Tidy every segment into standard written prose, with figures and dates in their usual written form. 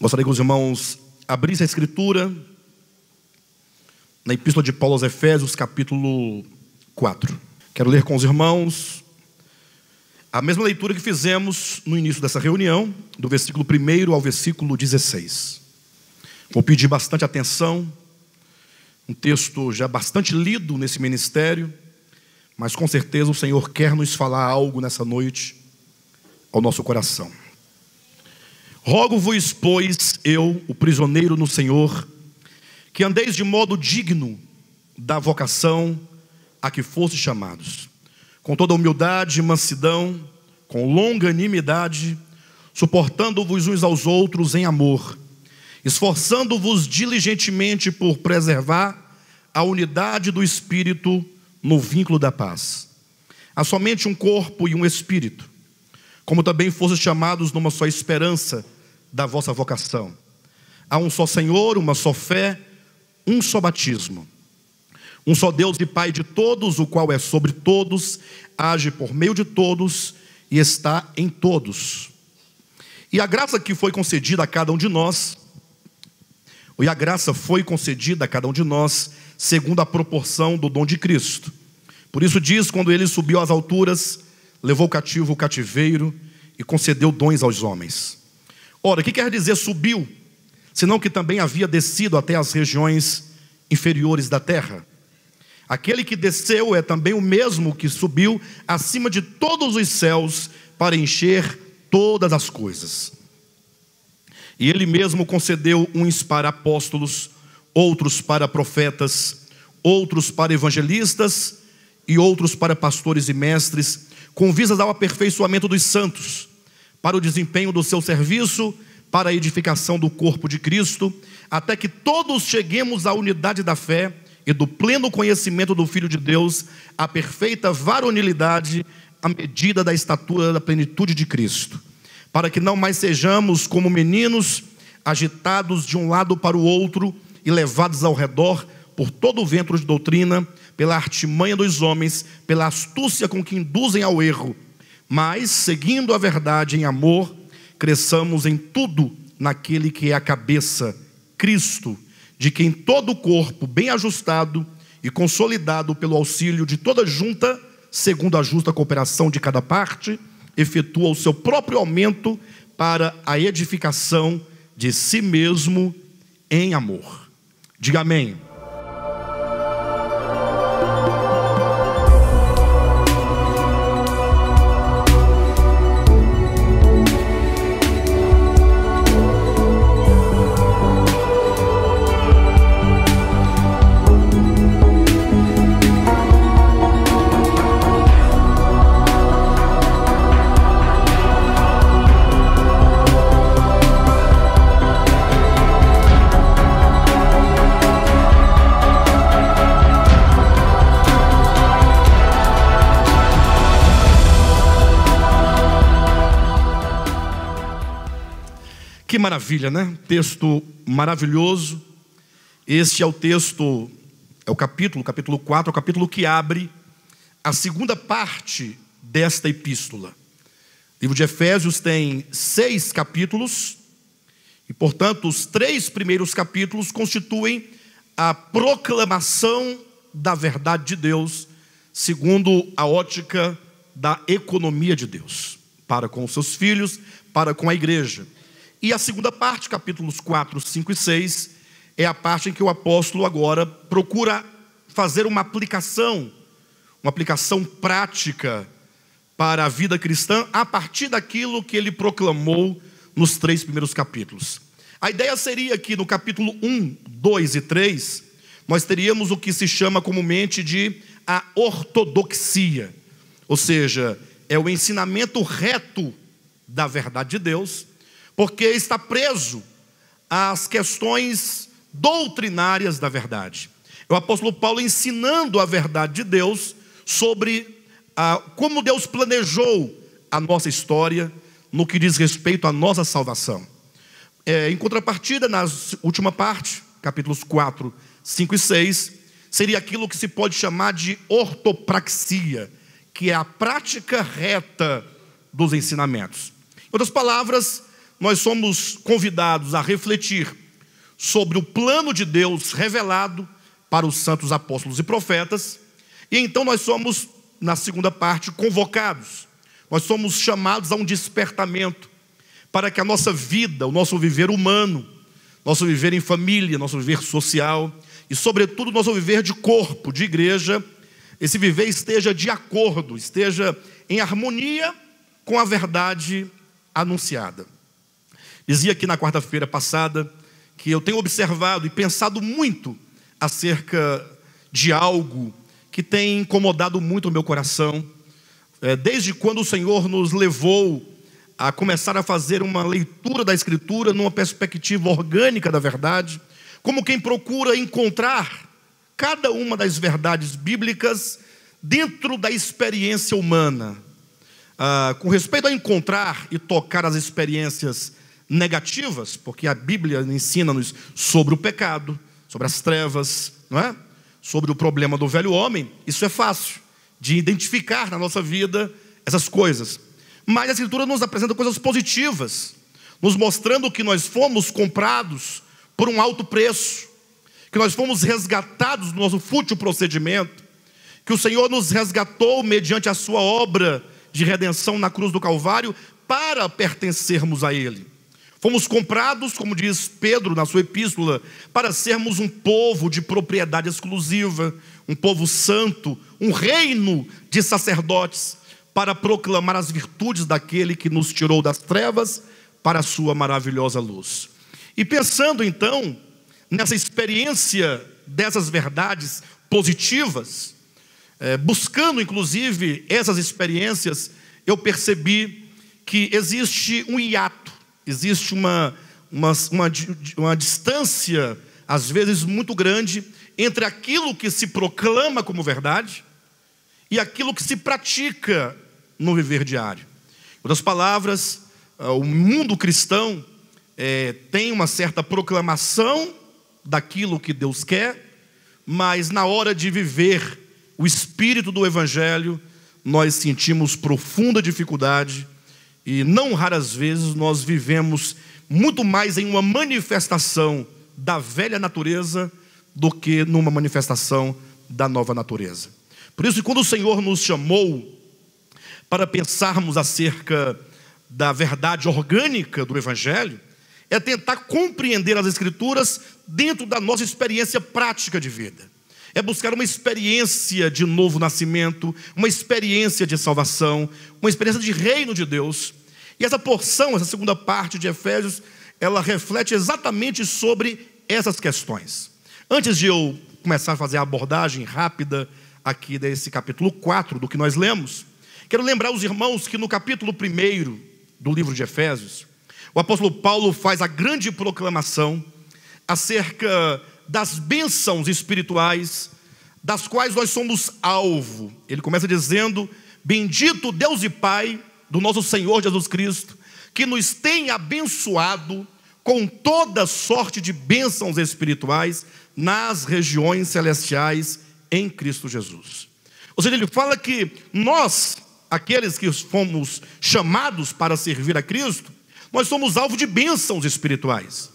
Gostaria que os irmãos abrissem a escritura na Epístola de Paulo aos Efésios, capítulo 4. Quero ler com os irmãos a mesma leitura que fizemos no início dessa reunião, do versículo 1 ao versículo 16. Vou pedir bastante atenção, um texto já bastante lido nesse ministério, mas com certeza o Senhor quer nos falar algo nessa noite ao nosso coração. Rogo-vos, pois, eu, o prisioneiro no Senhor, que andeis de modo digno da vocação a que fostes chamados, com toda humildade e mansidão, com longanimidade, suportando-vos uns aos outros em amor, esforçando-vos diligentemente por preservar a unidade do Espírito no vínculo da paz. Há somente um corpo e um Espírito, como também fostes chamados numa só esperança da vossa vocação. Há um só Senhor, uma só fé, um só batismo. Um só Deus e Pai de todos, o qual é sobre todos, age por meio de todos e está em todos. E a graça que foi concedida a cada um de nós, segundo a proporção do dom de Cristo. Por isso diz, quando ele subiu às alturas, levou cativo o cativeiro e concedeu dons aos homens. Ora, o que quer dizer subiu? Senão que também havia descido até as regiões inferiores da terra. Aquele que desceu é também o mesmo que subiu acima de todos os céus para encher todas as coisas. E ele mesmo concedeu uns para apóstolos, outros para profetas, outros para evangelistas e outros para pastores e mestres, com vistas ao aperfeiçoamento dos santos, para o desempenho do seu serviço, para a edificação do corpo de Cristo, até que todos cheguemos à unidade da fé e do pleno conhecimento do Filho de Deus, à perfeita varonilidade, à medida da estatura da plenitude de Cristo, para que não mais sejamos como meninos, agitados de um lado para o outro e levados ao redor por todo o vento de doutrina, pela artimanha dos homens, pela astúcia com que induzem ao erro, mas, seguindo a verdade em amor, cresçamos em tudo naquele que é a cabeça, Cristo, de quem todo o corpo, bem ajustado e consolidado pelo auxílio de toda junta, segundo a justa cooperação de cada parte, efetua o seu próprio aumento para a edificação de si mesmo em amor. Diga amém. Que maravilha, né? Texto maravilhoso. Este é o texto, é o capítulo 4, é o capítulo que abre a segunda parte desta epístola. O livro de Efésios tem 6 capítulos, e portanto os 3 primeiros capítulos constituem a proclamação da verdade de Deus, segundo a ótica da economia de Deus, para com os seus filhos, para com a igreja. E a segunda parte, capítulos 4, 5 e 6, é a parte em que o apóstolo agora procura fazer uma aplicação prática para a vida cristã, a partir daquilo que ele proclamou nos 3 primeiros capítulos. A ideia seria que no capítulo 1, 2 e 3, nós teríamos o que se chama comumente de a ortodoxia, ou seja, é o ensinamento reto da verdade de Deus, porque está preso às questões doutrinárias da verdade. É o apóstolo Paulo ensinando a verdade de Deus sobre como Deus planejou a nossa história no que diz respeito à nossa salvação. Em contrapartida, na última parte, capítulos 4, 5 e 6, seria aquilo que se pode chamar de ortopraxia, que é a prática reta dos ensinamentos. Em outras palavras, nós somos convidados a refletir sobre o plano de Deus revelado para os santos apóstolos e profetas. E então nós somos, na segunda parte, convocados. Nós somos chamados a um despertamento para que a nossa vida, o nosso viver humano, nosso viver em família, nosso viver social e, sobretudo, nosso viver de corpo, de igreja, esse viver esteja de acordo, esteja em harmonia com a verdade anunciada. Dizia aqui na quarta-feira passada que eu tenho observado e pensado muito acerca de algo que tem incomodado muito o meu coração, desde quando o Senhor nos levou a começar a fazer uma leitura da Escritura numa perspectiva orgânica da verdade, como quem procura encontrar cada uma das verdades bíblicas dentro da experiência humana. Com respeito a encontrar e tocar as experiências negativas, porque a Bíblia ensina-nos sobre o pecado, sobre as trevas, não é? Sobre o problema do velho homem, isso é fácil de identificar na nossa vida essas coisas. Mas a Escritura nos apresenta coisas positivas, nos mostrando que nós fomos comprados por um alto preço, que nós fomos resgatados do nosso fútil procedimento, que o Senhor nos resgatou mediante a sua obra de redenção na cruz do Calvário para pertencermos a Ele. Fomos comprados, como diz Pedro na sua epístola, para sermos um povo de propriedade exclusiva, um povo santo, um reino de sacerdotes, para proclamar as virtudes daquele que nos tirou das trevas para a sua maravilhosa luz. E pensando então nessa experiência dessas verdades positivas, buscando inclusive essas experiências, eu percebi que existe um hiato, existe uma distância, às vezes muito grande, entre aquilo que se proclama como verdade e aquilo que se pratica no viver diário. Em outras palavras, o mundo cristão tem uma certa proclamação daquilo que Deus quer, mas na hora de viver o espírito do Evangelho, nós sentimos profunda dificuldade e não raras vezes nós vivemos muito mais em uma manifestação da velha natureza do que numa manifestação da nova natureza. Por isso, quando o Senhor nos chamou para pensarmos acerca da verdade orgânica do Evangelho, é tentar compreender as Escrituras dentro da nossa experiência prática de vida. É buscar uma experiência de novo nascimento, uma experiência de salvação, uma experiência de reino de Deus. E essa porção, essa segunda parte de Efésios, ela reflete exatamente sobre essas questões. Antes de eu começar a fazer a abordagem rápida aqui desse capítulo 4 do que nós lemos, quero lembrar os irmãos que no capítulo 1 do livro de Efésios, o apóstolo Paulo faz a grande proclamação acerca das bênçãos espirituais das quais nós somos alvo. Ele começa dizendo: bendito Deus e Pai do nosso Senhor Jesus Cristo, que nos tem abençoado com toda sorte de bênçãos espirituais nas regiões celestiais em Cristo Jesus. Ou seja, ele fala que nós, aqueles que fomos chamados para servir a Cristo, nós somos alvo de bênçãos espirituais.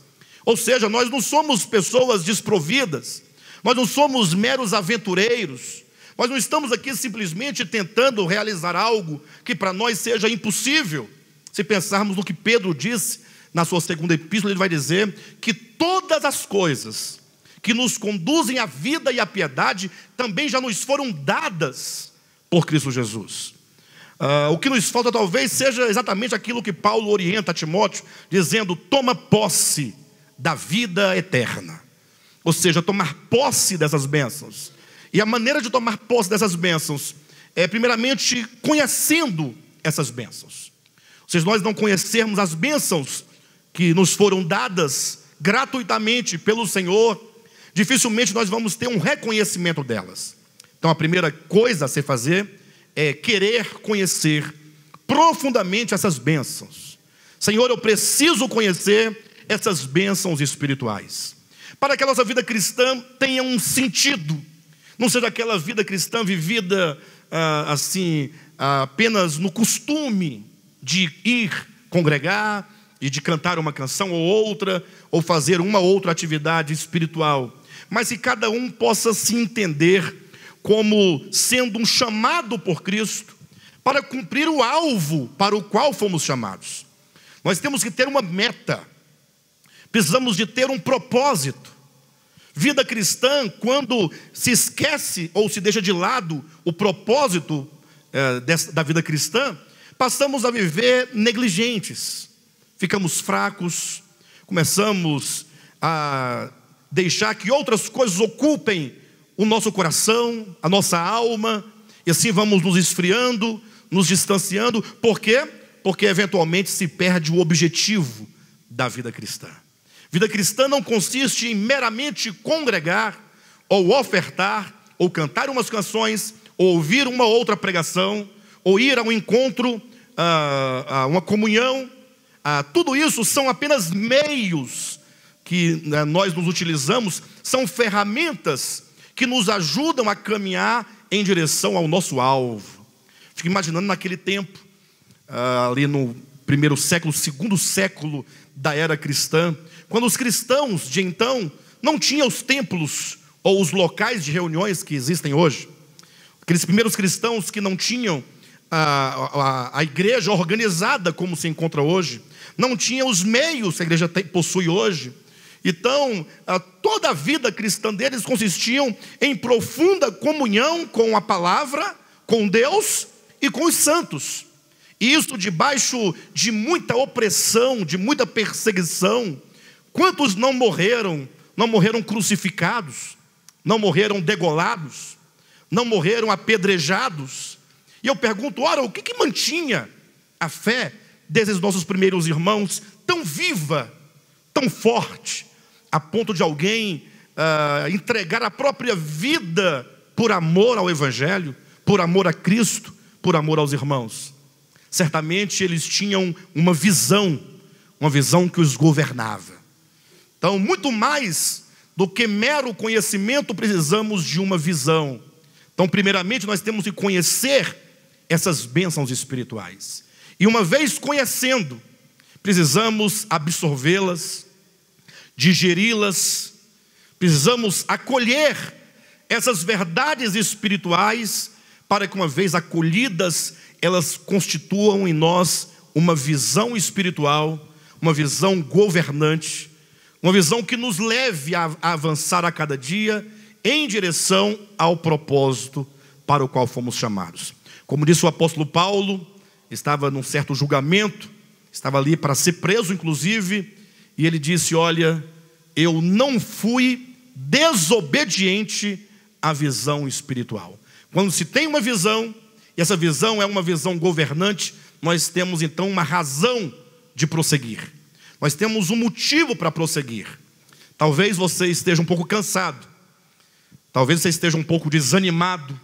Ou seja, nós não somos pessoas desprovidas, nós não somos meros aventureiros, nós não estamos aqui simplesmente tentando realizar algo que para nós seja impossível. Se pensarmos no que Pedro disse na sua segunda epístola, ele vai dizer que todas as coisas que nos conduzem à vida e à piedade também já nos foram dadas por Cristo Jesus. O que nos falta talvez seja exatamente aquilo que Paulo orienta a Timóteo, dizendo: toma posse da vida eterna. Ou seja, tomar posse dessas bênçãos. E a maneira de tomar posse dessas bênçãos é primeiramente conhecendo essas bênçãos. Ou seja, nós não conhecermos as bênçãos que nos foram dadas gratuitamente pelo Senhor, dificilmente nós vamos ter um reconhecimento delas. Então a primeira coisa a se fazer é querer conhecer profundamente essas bênçãos. Senhor, eu preciso conhecer essas bênçãos espirituais, para que a nossa vida cristã tenha um sentido, não seja aquela vida cristã vivida apenas no costume de ir congregar, e de cantar uma canção ou outra, ou fazer uma ou outra atividade espiritual, mas que cada um possa se entender como sendo um chamado por Cristo para cumprir o alvo para o qual fomos chamados. Nós temos que ter uma meta, precisamos de ter um propósito. Vida cristã, quando se esquece ou se deixa de lado o propósito da vida cristã, passamos a viver negligentes, ficamos fracos, começamos a deixar que outras coisas ocupem o nosso coração, a nossa alma, e assim vamos nos esfriando, nos distanciando. Por quê? Porque eventualmente se perde o objetivo da vida cristã. Vida cristã não consiste em meramente congregar, ou ofertar, ou cantar umas canções, ou ouvir uma outra pregação, ou ir a um encontro, a uma comunhão. Tudo isso são apenas meios que nós nos utilizamos, são ferramentas que nos ajudam a caminhar em direção ao nosso alvo. Fico imaginando naquele tempo, ali no primeiro século, segundo século da era cristã, quando os cristãos de então não tinham os templos ou os locais de reuniões que existem hoje. Aqueles primeiros cristãos que não tinham a igreja organizada como se encontra hoje, não tinham os meios que a igreja possui hoje. Então, toda a vida cristã deles consistiam em profunda comunhão com a palavra, com Deus e com os santos. E isso debaixo de muita opressão, de muita perseguição. Quantos não morreram? Não morreram crucificados, não morreram degolados, não morreram apedrejados. E eu pergunto, ora, o que mantinha a fé desses nossos primeiros irmãos tão viva, tão forte, a ponto de alguém entregar a própria vida por amor ao Evangelho, por amor a Cristo, por amor aos irmãos? Certamente eles tinham uma visão que os governava. Então, muito mais do que mero conhecimento, precisamos de uma visão. Então, primeiramente, nós temos que conhecer essas bênçãos espirituais. E uma vez conhecendo, precisamos absorvê-las, digeri-las, precisamos acolher essas verdades espirituais, para que uma vez acolhidas, elas constituam em nós uma visão espiritual, uma visão governante, uma visão que nos leve a avançar a cada dia em direção ao propósito para o qual fomos chamados. Como disse o apóstolo Paulo, estava num certo julgamento, estava ali para ser preso inclusive, e ele disse, olha, eu não fui desobediente à visão espiritual. Quando se tem uma visão, e essa visão é uma visão governante, nós temos então uma razão de prosseguir. Nós temos um motivo para prosseguir. Talvez você esteja um pouco cansado, talvez você esteja um pouco desanimado,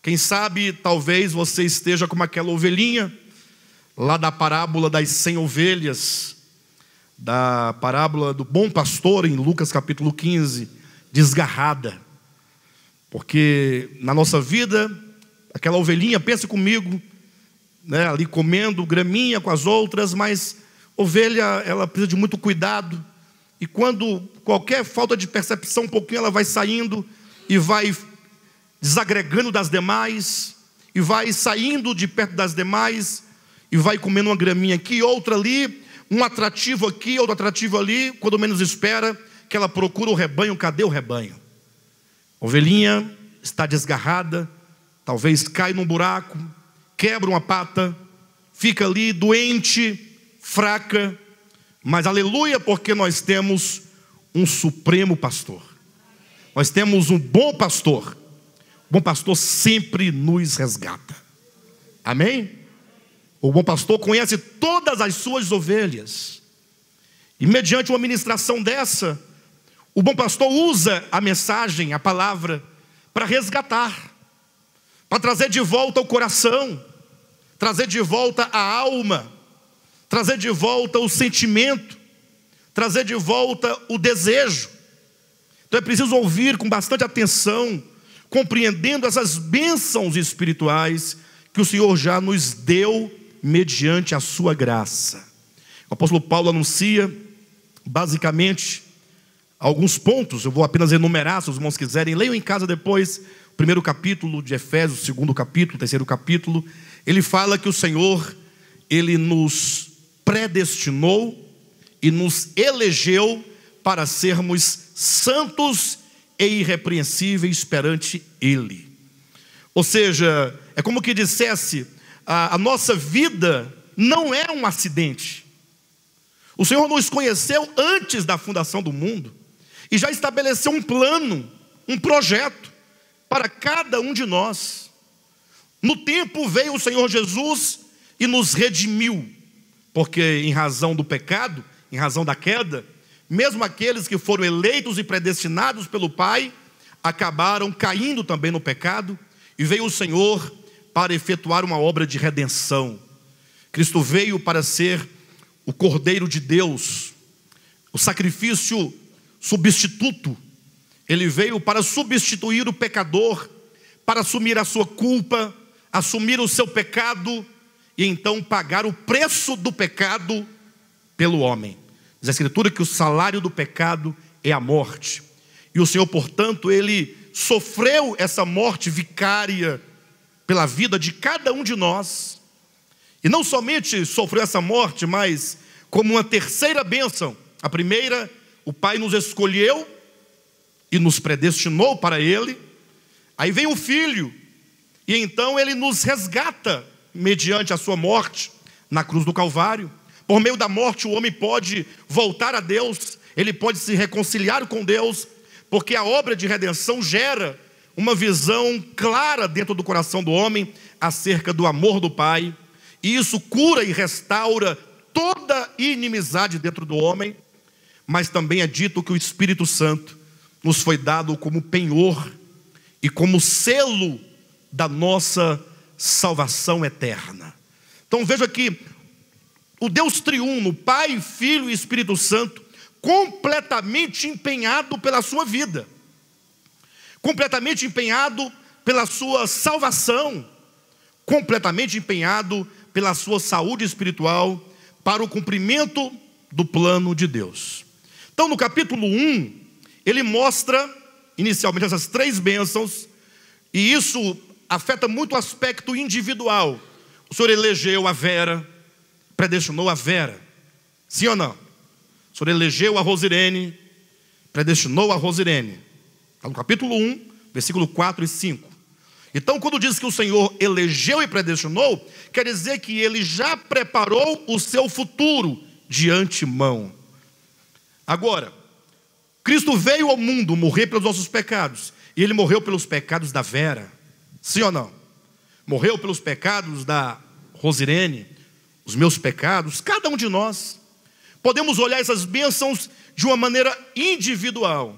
quem sabe talvez você esteja como aquela ovelhinha lá da parábola das 100 ovelhas, da parábola do bom pastor em Lucas capítulo 15, desgarrada. Porque na nossa vida, aquela ovelhinha, pense comigo, né, ali comendo graminha com as outras, mas ovelha, ela precisa de muito cuidado, e quando qualquer falta de percepção, um pouquinho ela vai saindo, e vai desagregando das demais, e vai saindo de perto das demais, e vai comendo uma graminha aqui, outra ali, um atrativo aqui, outro atrativo ali, quando menos espera, que ela procura o rebanho. Cadê o rebanho? A ovelhinha está desgarrada, talvez cai num buraco, quebra uma pata, fica ali doente, fraca, mas aleluia, porque nós temos um supremo pastor, nós temos um bom pastor. O bom pastor sempre nos resgata, amém? O bom pastor conhece todas as suas ovelhas, e mediante uma ministração dessa, o bom pastor usa a mensagem, a palavra, para resgatar, para trazer de volta o coração, trazer de volta a alma, trazer de volta o sentimento, trazer de volta o desejo. Então é preciso ouvir com bastante atenção, compreendendo essas bênçãos espirituais que o Senhor já nos deu mediante a sua graça. O apóstolo Paulo anuncia basicamente alguns pontos. Eu vou apenas enumerar, se os irmãos quiserem, leiam em casa depois o primeiro capítulo de Efésios, o segundo capítulo, o terceiro capítulo. Ele fala que o Senhor, Ele nos predestinou e nos elegeu para sermos santos e irrepreensíveis perante Ele. Ou seja, é como que dissesse, a nossa vida não é um acidente. O Senhor nos conheceu antes da fundação do mundo e já estabeleceu um plano, um projeto para cada um de nós. No tempo veio o Senhor Jesus e nos redimiu, porque em razão do pecado, em razão da queda, mesmo aqueles que foram eleitos e predestinados pelo Pai, acabaram caindo também no pecado, e veio o Senhor para efetuar uma obra de redenção. Cristo veio para ser o Cordeiro de Deus, o sacrifício substituto. Ele veio para substituir o pecador, para assumir a sua culpa, assumir o seu pecado, e então pagar o preço do pecado pelo homem. Diz a Escritura que o salário do pecado é a morte. E o Senhor, portanto, Ele sofreu essa morte vicária pela vida de cada um de nós. E não somente sofreu essa morte, mas como uma terceira bênção. A primeira, o Pai nos escolheu e nos predestinou para Ele. Aí vem o Filho, e então Ele nos resgata mediante a sua morte na cruz do Calvário. Por meio da morte o homem pode voltar a Deus, ele pode se reconciliar com Deus, porque a obra de redenção gera uma visão clara dentro do coração do homem acerca do amor do Pai, e isso cura e restaura toda inimizade dentro do homem. Mas também é dito que o Espírito Santo nos foi dado como penhor e como selo da nossa salvação eterna. Então veja que o Deus triuno, Pai, Filho e Espírito Santo, completamente empenhado pela sua vida, completamente empenhado pela sua salvação, completamente empenhado pela sua saúde espiritual, para o cumprimento do plano de Deus. Então no capítulo 1, ele mostra inicialmente essas três bênçãos, e isso afeta muito o aspecto individual. O Senhor elegeu a Vera, predestinou a Vera, sim ou não? O Senhor elegeu a Rosirene, predestinou a Rosirene. Está no capítulo 1, versículo 4 e 5. Então quando diz que o Senhor elegeu e predestinou, quer dizer que Ele já preparou o seu futuro de antemão. Agora, Cristo veio ao mundo morrer pelos nossos pecados, e Ele morreu pelos pecados da Vera, sim ou não? Morreu pelos pecados da Rosirene, os meus pecados, cada um de nós. Podemos olhar essas bênçãos de uma maneira individual.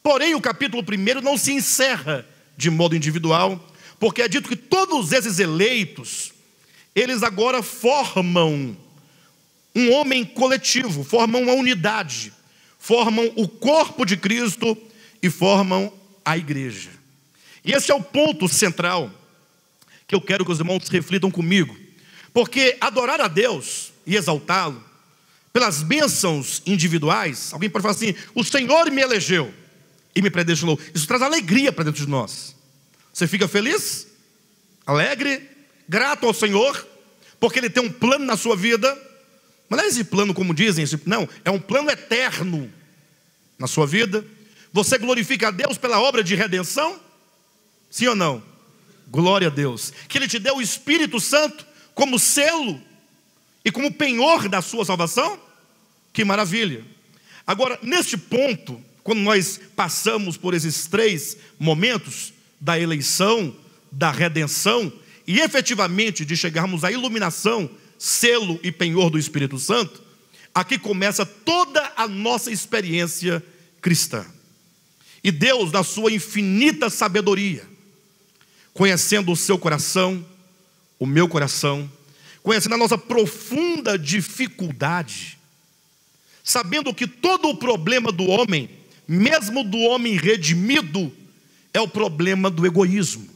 Porém, o capítulo 1 não se encerra de modo individual, porque é dito que todos esses eleitos, eles agora formam um homem coletivo, formam uma unidade, formam o corpo de Cristo e formam a igreja. E esse é o ponto central que eu quero que os irmãos reflitam comigo, porque adorar a Deus e exaltá-lo pelas bênçãos individuais, alguém pode falar assim: o Senhor me elegeu e me predestinou. Isso traz alegria para dentro de nós. Você fica feliz, alegre, grato ao Senhor, porque Ele tem um plano na sua vida. Mas não é esse plano como dizem, não, é um plano eterno na sua vida. Você glorifica a Deus pela obra de redenção? Sim ou não? Glória a Deus. Que Ele te deu o Espírito Santo como selo e como penhor da sua salvação? Que maravilha. Agora, neste ponto, quando nós passamos por esses três momentos da eleição, da redenção e efetivamente de chegarmos à iluminação, selo e penhor do Espírito Santo, aqui começa toda a nossa experiência cristã. E Deus, na sua infinita sabedoria, conhecendo o seu coração, o meu coração, conhecendo a nossa profunda dificuldade, sabendo que todo o problema do homem, mesmo do homem redimido, é o problema do egoísmo.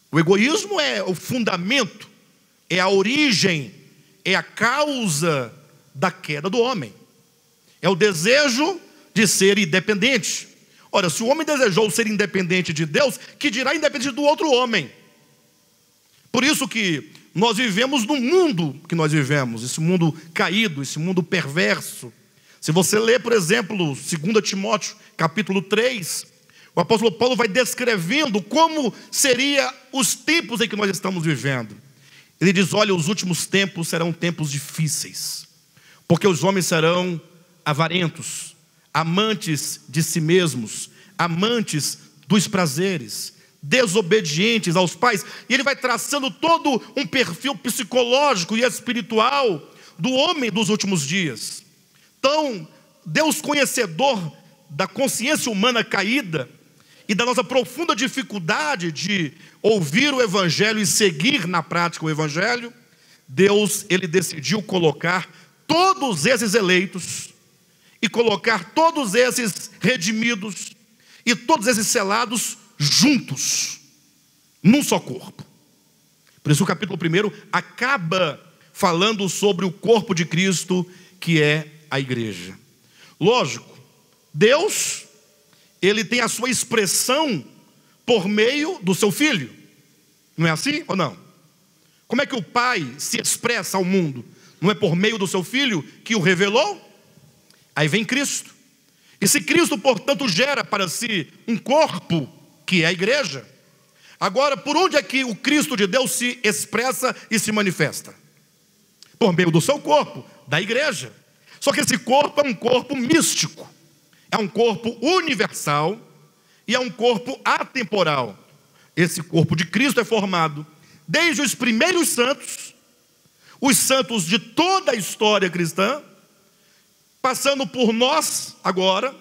O egoísmo é o fundamento, é a origem, é a causa da queda do homem. É o desejo de ser independente. Ora, se o homem desejou ser independente de Deus, que dirá independente do outro homem? Por isso que nós vivemos no mundo que nós vivemos, esse mundo caído, esse mundo perverso. Se você ler, por exemplo, 2 Timóteo, capítulo 3, o apóstolo Paulo vai descrevendo como seriam os tempos em que nós estamos vivendo. Ele diz, olha, os últimos tempos serão tempos difíceis, porque os homens serão avarentos, amantes de si mesmos, amantes dos prazeres, desobedientes aos pais. E ele vai traçando todo um perfil psicológico e espiritual do homem dos últimos dias. Então, Deus, conhecedor da consciência humana caída e da nossa profunda dificuldade de ouvir o Evangelho e seguir na prática o Evangelho, Deus, ele decidiu colocar todos esses eleitos e colocar todos esses redimidos e todos esses selados juntos, num só corpo. Por isso o capítulo 1 acaba falando sobre o corpo de Cristo, que é a igreja. Lógico, Deus, ele tem a sua expressão por meio do seu Filho. Não é assim ou não? Como é que o Pai se expressa ao mundo? Não é por meio do seu Filho que o revelou? Aí vem Cristo. E se Cristo, portanto, gera para si um corpo, que é a igreja, agora, por onde é que o Cristo de Deus se expressa e se manifesta? Por meio do seu corpo, da igreja. Só que esse corpo é um corpo místico, é um corpo universal e é um corpo atemporal. Esse corpo de Cristo é formado desde os primeiros santos, os santos de toda a história cristã, passando por nós agora,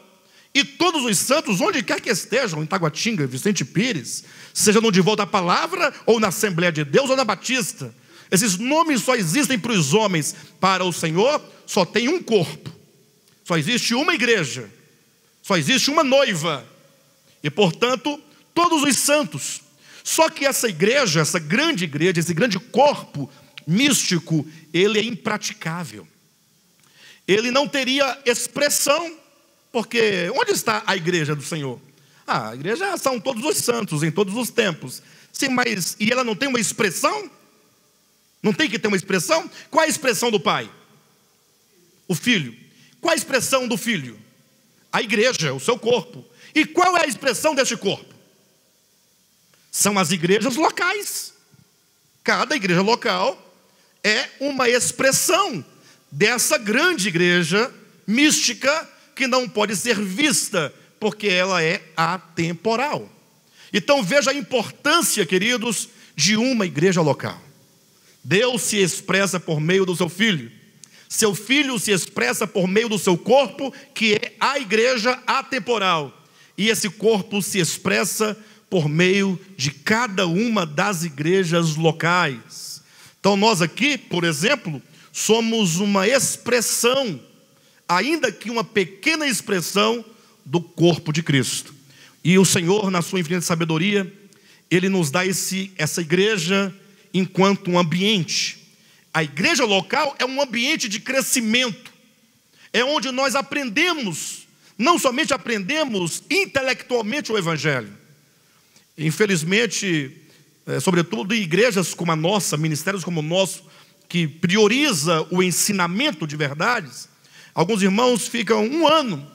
e todos os santos, onde quer que estejam, em Taguatinga, Vicente Pires, seja no De Volta à Palavra, ou na Assembleia de Deus, ou na Batista. Esses nomes só existem para os homens. Para o Senhor, só tem um corpo, só existe uma igreja, só existe uma noiva, e portanto, todos os santos. Só que essa igreja, essa grande igreja, esse grande corpo místico, ele é impraticável. Ele não teria expressão, porque onde está a igreja do Senhor? A igreja são todos os santos, em todos os tempos. Sim, mas e ela não tem uma expressão? Não tem que ter uma expressão? Qual é a expressão do Pai? O Filho. Qual é a expressão do Filho? A igreja, o seu corpo. E qual é a expressão deste corpo? São as igrejas locais. Cada igreja local é uma expressão dessa grande igreja mística que não pode ser vista, porque ela é atemporal. Então veja a importância, queridos, de uma igreja local. Deus se expressa por meio do seu Filho. Seu Filho se expressa por meio do seu corpo, que é a igreja atemporal. E esse corpo se expressa por meio de cada uma das igrejas locais. Então nós aqui, por exemplo, somos uma expressão, ainda que uma pequena expressão, do corpo de Cristo. E o Senhor, na sua infinita sabedoria, Ele nos dá essa igreja enquanto um ambiente. A igreja local é um ambiente de crescimento, é onde nós aprendemos, não somente aprendemos intelectualmente o Evangelho. Infelizmente, sobretudo em igrejas como a nossa, ministérios como o nosso, que prioriza o ensinamento de verdades, alguns irmãos ficam um ano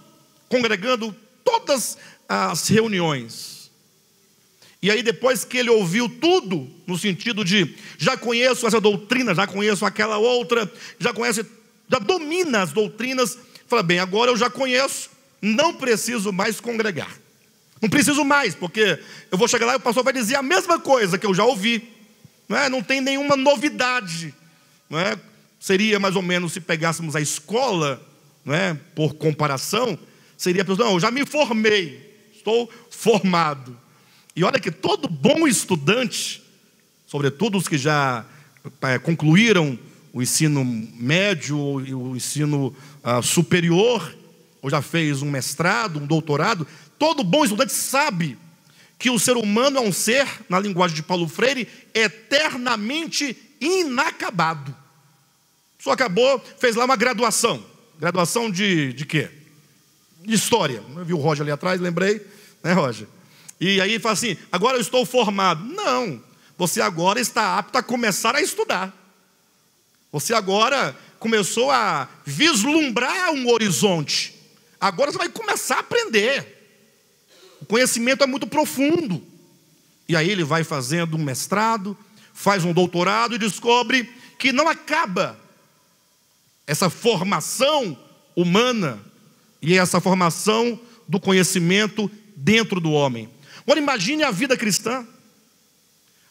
congregando todas as reuniões. E aí depois que ele ouviu tudo, no sentido de, já conheço essa doutrina, já conheço aquela outra, já domina as doutrinas, fala, bem, agora eu já conheço, não preciso mais congregar. Não preciso mais, porque eu vou chegar lá e o pastor vai dizer a mesma coisa que eu já ouvi. Não tem nenhuma novidade. Seria mais ou menos, se pegássemos a escola, por comparação, seria, não, eu já me formei, estou formado. E olha que todo bom estudante, sobretudo os que já concluíram o ensino médio e o ensino superior, ou já fez um mestrado, um doutorado, todo bom estudante sabe que o ser humano é um ser, na linguagem de Paulo Freire, eternamente inacabado. pessoa acabou, fez lá uma graduação. Graduação de quê? De história. Eu vi o Roger ali atrás, lembrei, né, Roger? E aí fala assim, agora eu estou formado. Não, você agora está apto a começar a estudar. Você agora começou a vislumbrar um horizonte. Agora você vai começar a aprender. O conhecimento é muito profundo. E aí ele vai fazendo um mestrado, faz um doutorado e descobre que não acaba essa formação humana e essa formação do conhecimento dentro do homem. Agora imagine a vida cristã.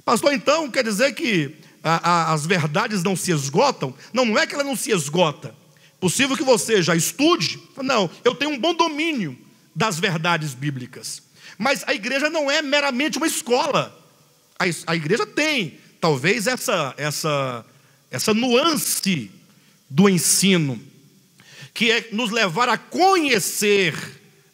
Pastor, então quer dizer que as verdades não se esgotam? Não, não é que ela não se esgota. Possível que você já estude. Não, eu tenho um bom domínio das verdades bíblicas. Mas a igreja não é meramente uma escola. A igreja tem, talvez, essa nuance do ensino, que é nos levar a conhecer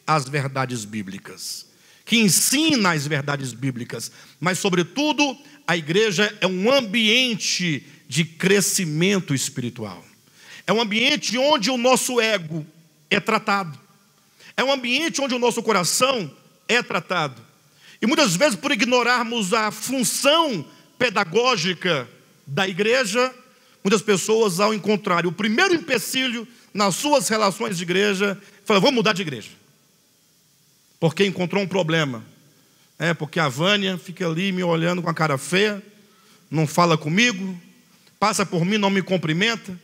as verdades bíblicas, que ensina as verdades bíblicas, mas, sobretudo, a igreja é um ambiente de crescimento espiritual. É um ambiente onde o nosso ego é tratado. É um ambiente onde o nosso coração é tratado. E muitas vezes, por ignorarmos a função pedagógica da igreja, muitas pessoas, ao encontrarem o primeiro empecilho nas suas relações de igreja, falam, vou mudar de igreja, porque encontrou um problema. Porque a Vânia fica ali me olhando com a cara feia, não fala comigo, passa por mim, não me cumprimenta,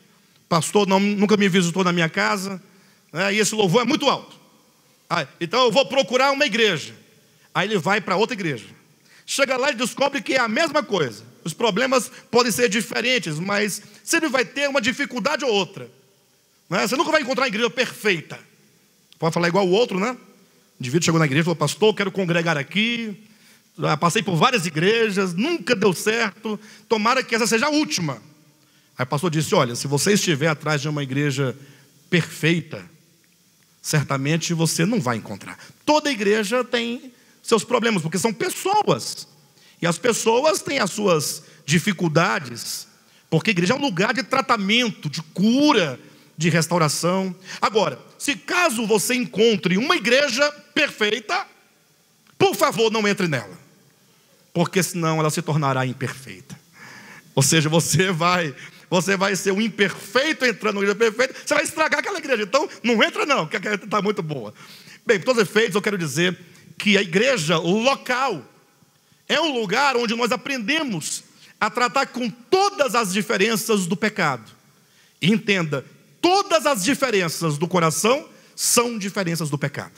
pastor nunca me visitou na minha casa, e esse louvor é muito alto. Então eu vou procurar uma igreja. Aí ele vai para outra igreja. Chega lá e descobre que é a mesma coisa. Os problemas podem ser diferentes, mas sempre vai ter uma dificuldade ou outra. Você nunca vai encontrar uma igreja perfeita. Pode falar igual o outro, né? O indivíduo chegou na igreja e falou, pastor, eu quero congregar aqui. Passei por várias igrejas, nunca deu certo. Tomara que essa seja a última. Aí o pastor disse, olha, se você estiver atrás de uma igreja perfeita, certamente você não vai encontrar. Toda igreja tem seus problemas, porque são pessoas. E as pessoas têm as suas dificuldades, porque a igreja é um lugar de tratamento, de cura, de restauração. Agora, se caso você encontre uma igreja perfeita, por favor, não entre nela, porque senão ela se tornará imperfeita. Ou seja, você vai ser um imperfeito entrando numa igreja perfeita, você vai estragar aquela igreja. Então, não entra não, porque aquela está muito boa. Bem, por todos os efeitos, eu quero dizer que a igreja local é um lugar onde nós aprendemos a tratar com todas as diferenças do pecado. E entenda, todas as diferenças do coração são diferenças do pecado.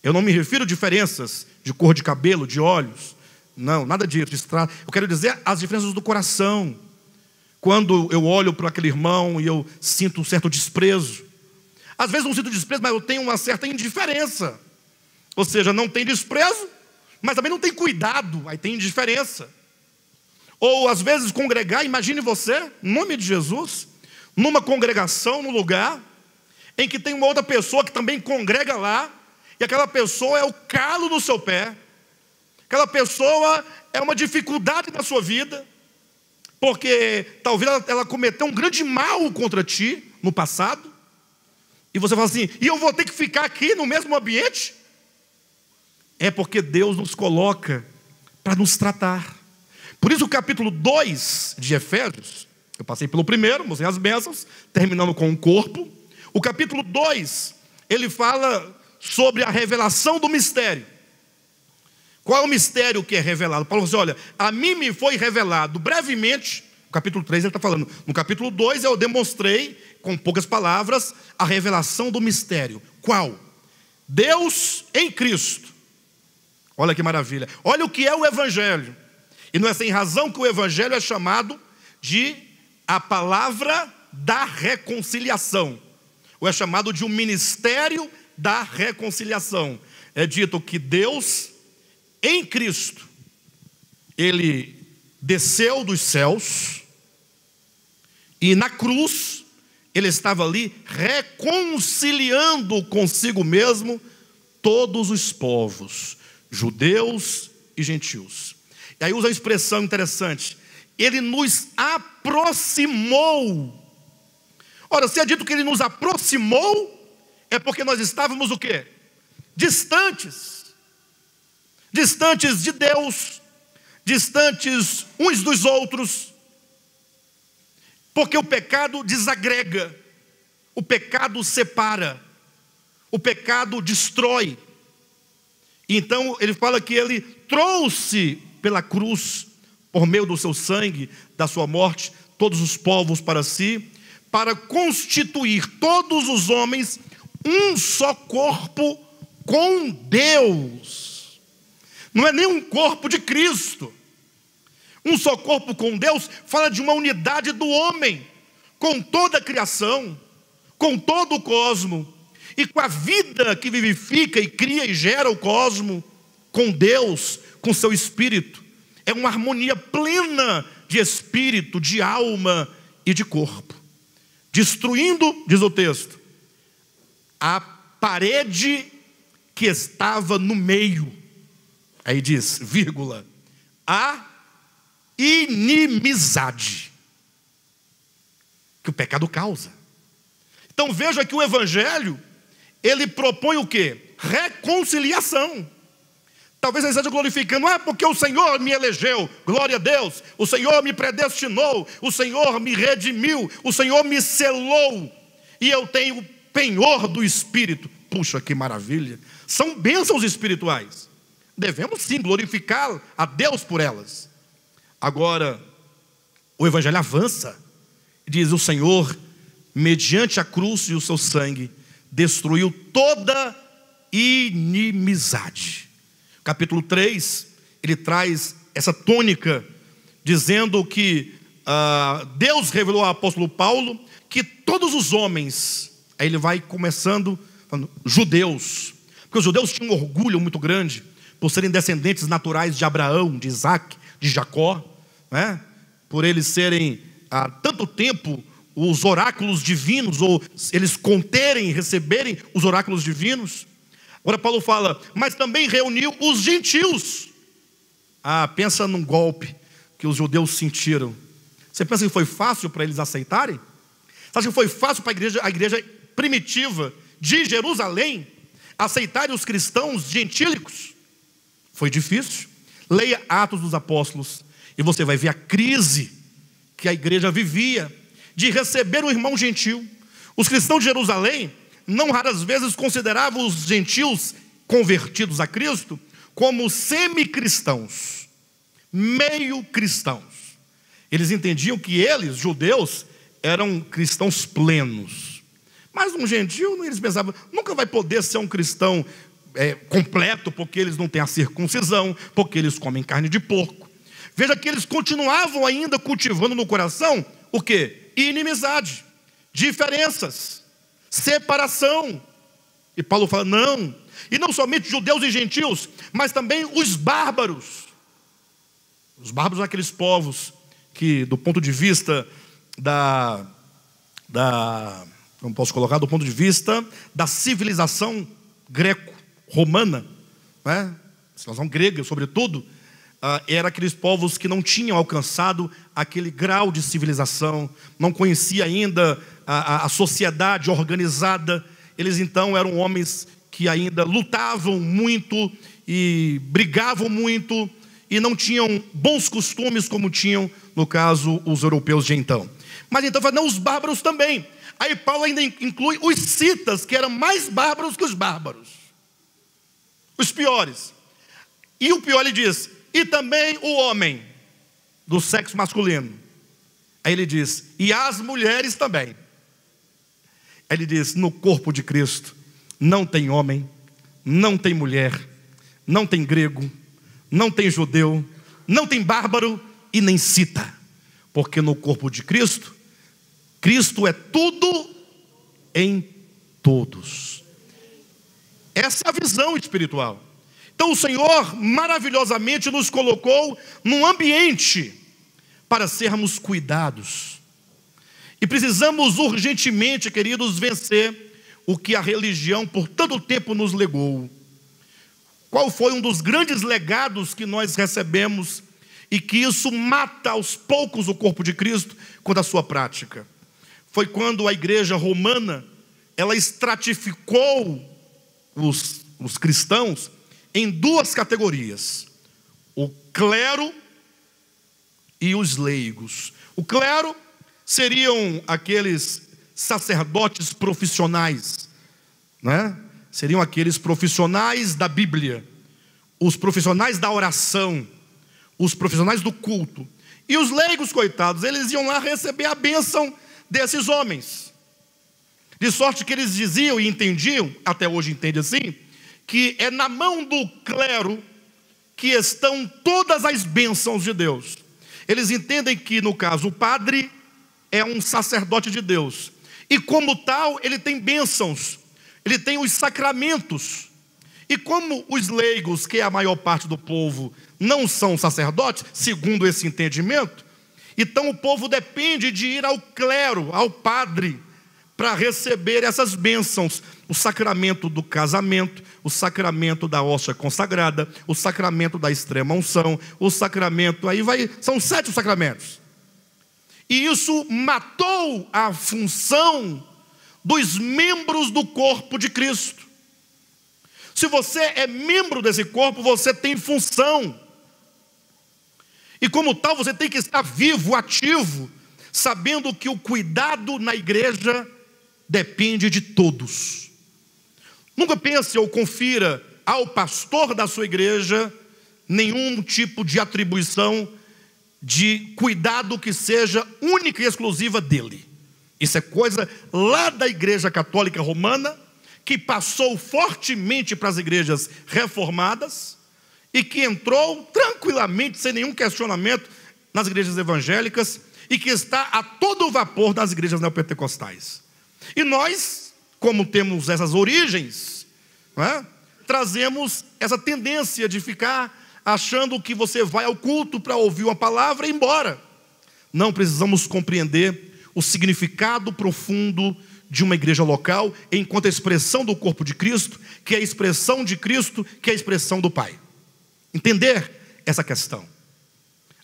Eu não me refiro a diferenças de cor de cabelo, de olhos, não, nada disso. Eu quero dizer as diferenças do coração. Quando eu olho para aquele irmão e eu sinto um certo desprezo. Às vezes não sinto desprezo, mas eu tenho uma certa indiferença. Ou seja, não tem desprezo, mas também não tem cuidado, aí tem indiferença. Ou às vezes congregar, imagine você, em nome de Jesus, numa congregação, num lugar em que tem uma outra pessoa que também congrega lá, e aquela pessoa é o calo no seu pé, aquela pessoa é uma dificuldade na sua vida, porque talvez ela cometeu um grande mal contra ti no passado, e você fala assim, e eu vou ter que ficar aqui no mesmo ambiente? É porque Deus nos coloca para nos tratar. Por isso o capítulo 2 de Efésios, eu passei pelo primeiro, mostrei as bênçãos, terminando com o corpo. O capítulo 2, ele fala sobre a revelação do mistério. Qual é o mistério que é revelado? Paulo diz, olha, a mim me foi revelado brevemente, no capítulo 3 ele está falando, no capítulo 2 eu demonstrei, com poucas palavras, a revelação do mistério. Qual? Deus em Cristo. Olha que maravilha. Olha o que é o Evangelho. E não é sem razão que o Evangelho é chamado de a palavra da reconciliação. Ou é chamado de um ministério da reconciliação. É dito que Deus, em Cristo, Ele desceu dos céus e na cruz, Ele estava ali reconciliando consigo mesmo todos os povos, judeus e gentios. E aí usa uma expressão interessante, Ele nos aproximou Ora, se é dito que ele nos aproximou, é porque nós estávamos o quê? Distantes. Distantes de Deus, distantes uns dos outros. Porque o pecado desagrega, o pecado separa, o pecado destrói. Então ele fala que ele trouxe pela cruz, por meio do seu sangue, da sua morte, todos os povos para si, para constituir todos os homens um só corpo com Deus. Não é nem um corpo de Cristo. Um só corpo com Deus fala de uma unidade do homem, com toda a criação, com todo o cosmo, e com a vida que vivifica e cria e gera o cosmo, com Deus, com seu espírito. É uma harmonia plena de espírito, de alma e de corpo. Destruindo, diz o texto, a parede que estava no meio. Aí diz, vírgula, a inimizade que o pecado causa. Então veja que o Evangelho, ele propõe o quê? Reconciliação. Talvez ele esteja glorificando, porque o Senhor me elegeu, glória a Deus, o Senhor me predestinou, o Senhor me redimiu, o Senhor me selou, e eu tenho penhor do Espírito. Puxa, que maravilha! São bênçãos espirituais. Devemos sim glorificar a Deus por elas. Agora, o Evangelho avança, diz: o Senhor, mediante a cruz e o seu sangue, destruiu toda inimizade. Capítulo 3, ele traz essa tônica, dizendo que Deus revelou ao apóstolo Paulo que todos os homens, aí ele vai começando, falando, judeus, porque os judeus tinham um orgulho muito grande, por serem descendentes naturais de Abraão, de Isaac, de Jacó, né? Por eles serem há tanto tempo os oráculos divinos, ou eles conterem, receberem os oráculos divinos. Agora Paulo fala, mas também reuniu os gentios. Pensa num golpe que os judeus sentiram. Você pensa que foi fácil para eles aceitarem? Você acha que foi fácil para a igreja primitiva de Jerusalém aceitarem os cristãos gentílicos? Foi difícil. Leia Atos dos Apóstolos e você vai ver a crise que a igreja vivia de receber um irmão gentil. Os cristãos de Jerusalém não raras vezes consideravam os gentios convertidos a Cristo como semi-cristãos, meio cristãos. Eles entendiam que eles, judeus, eram cristãos plenos. Mas um gentio, eles pensavam, nunca vai poder ser um cristão completo, porque eles não têm a circuncisão, porque eles comem carne de porco. Veja que eles continuavam ainda cultivando no coração o quê? Inimizade, diferenças, separação. E Paulo fala, não. E não somente judeus e gentios, mas também os bárbaros. Os bárbaros são aqueles povos que, do ponto de vista como posso colocar, do ponto de vista da civilização greco-romana, né? Civilização grega, sobretudo, eram aqueles povos que não tinham alcançado aquele grau de civilização, não conhecia ainda a sociedade organizada. Eles então eram homens que ainda lutavam muito e brigavam muito e não tinham bons costumes como tinham, no caso, os europeus de então. Mas então, não, os bárbaros também. Aí Paulo ainda inclui os citas, que eram mais bárbaros que os bárbaros, os piores. E o pior, ele diz, e também o homem do sexo masculino. Aí ele diz, e as mulheres também. Aí ele diz, no corpo de Cristo não tem homem, não tem mulher, não tem grego, não tem judeu, não tem bárbaro e nem cita. Porque no corpo de Cristo, Cristo é tudo em todos. Essa é a visão espiritual. Então o Senhor maravilhosamente nos colocou num ambiente para sermos cuidados. E precisamos urgentemente, queridos, vencer o que a religião por tanto tempo nos legou. Qual foi um dos grandes legados que nós recebemos e que isso mata aos poucos o corpo de Cristo quanto à sua prática? foi quando a igreja romana, ela estratificou os cristãos em duas categorias: o clero e os leigos. O clero seriam aqueles sacerdotes profissionais, né? Seriam aqueles profissionais da Bíblia, os profissionais da oração, os profissionais do culto. E os leigos, coitados, eles iam lá receber a bênção desses homens. De sorte que eles diziam e entendiam, até hoje entende assim, que é na mão do clero que estão todas as bênçãos de Deus. Eles entendem que, no caso, o padre é um sacerdote de Deus, e como tal, ele tem bênçãos, ele tem os sacramentos. E como os leigos, que é a maior parte do povo, não são sacerdotes, segundo esse entendimento, então o povo depende de ir ao clero, ao padre, para receber essas bênçãos: o sacramento do casamento, o sacramento da hóstia consagrada, o sacramento da extrema unção, o sacramento, aí vai, são 7 sacramentos. E isso matou a função dos membros do corpo de Cristo. Se você é membro desse corpo, você tem função. E como tal, você tem que estar vivo, ativo, sabendo que o cuidado na igreja depende de todos. Nunca pense ou confira ao pastor da sua igreja nenhum tipo de atribuição de cuidado que seja única e exclusiva dele. Isso é coisa lá da Igreja Católica Romana, que passou fortemente para as igrejas reformadas e que entrou tranquilamente, sem nenhum questionamento, nas igrejas evangélicas, e que está a todo vapor nas igrejas neopentecostais. E nós, como temos essas origens, não é? Trazemos essa tendência de ficar achando que você vai ao culto para ouvir uma palavra e ir embora. Não, precisamos compreender o significado profundo de uma igreja local, enquanto a expressão do corpo de Cristo, que é a expressão de Cristo, que é a expressão do Pai. Entender essa questão.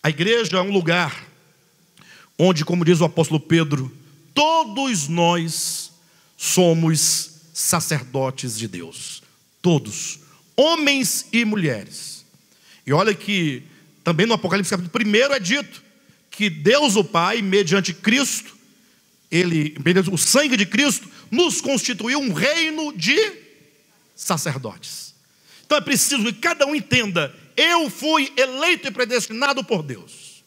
A igreja é um lugar onde, como diz o apóstolo Pedro, todos nós somos sacerdotes de Deus. Todos, homens e mulheres. E olha que também no Apocalipse capítulo 1 é dito que Deus o Pai, mediante Cristo, mediante o sangue de Cristo, nos constituiu um reino de sacerdotes. Então é preciso que cada um entenda: eu fui eleito e predestinado por Deus.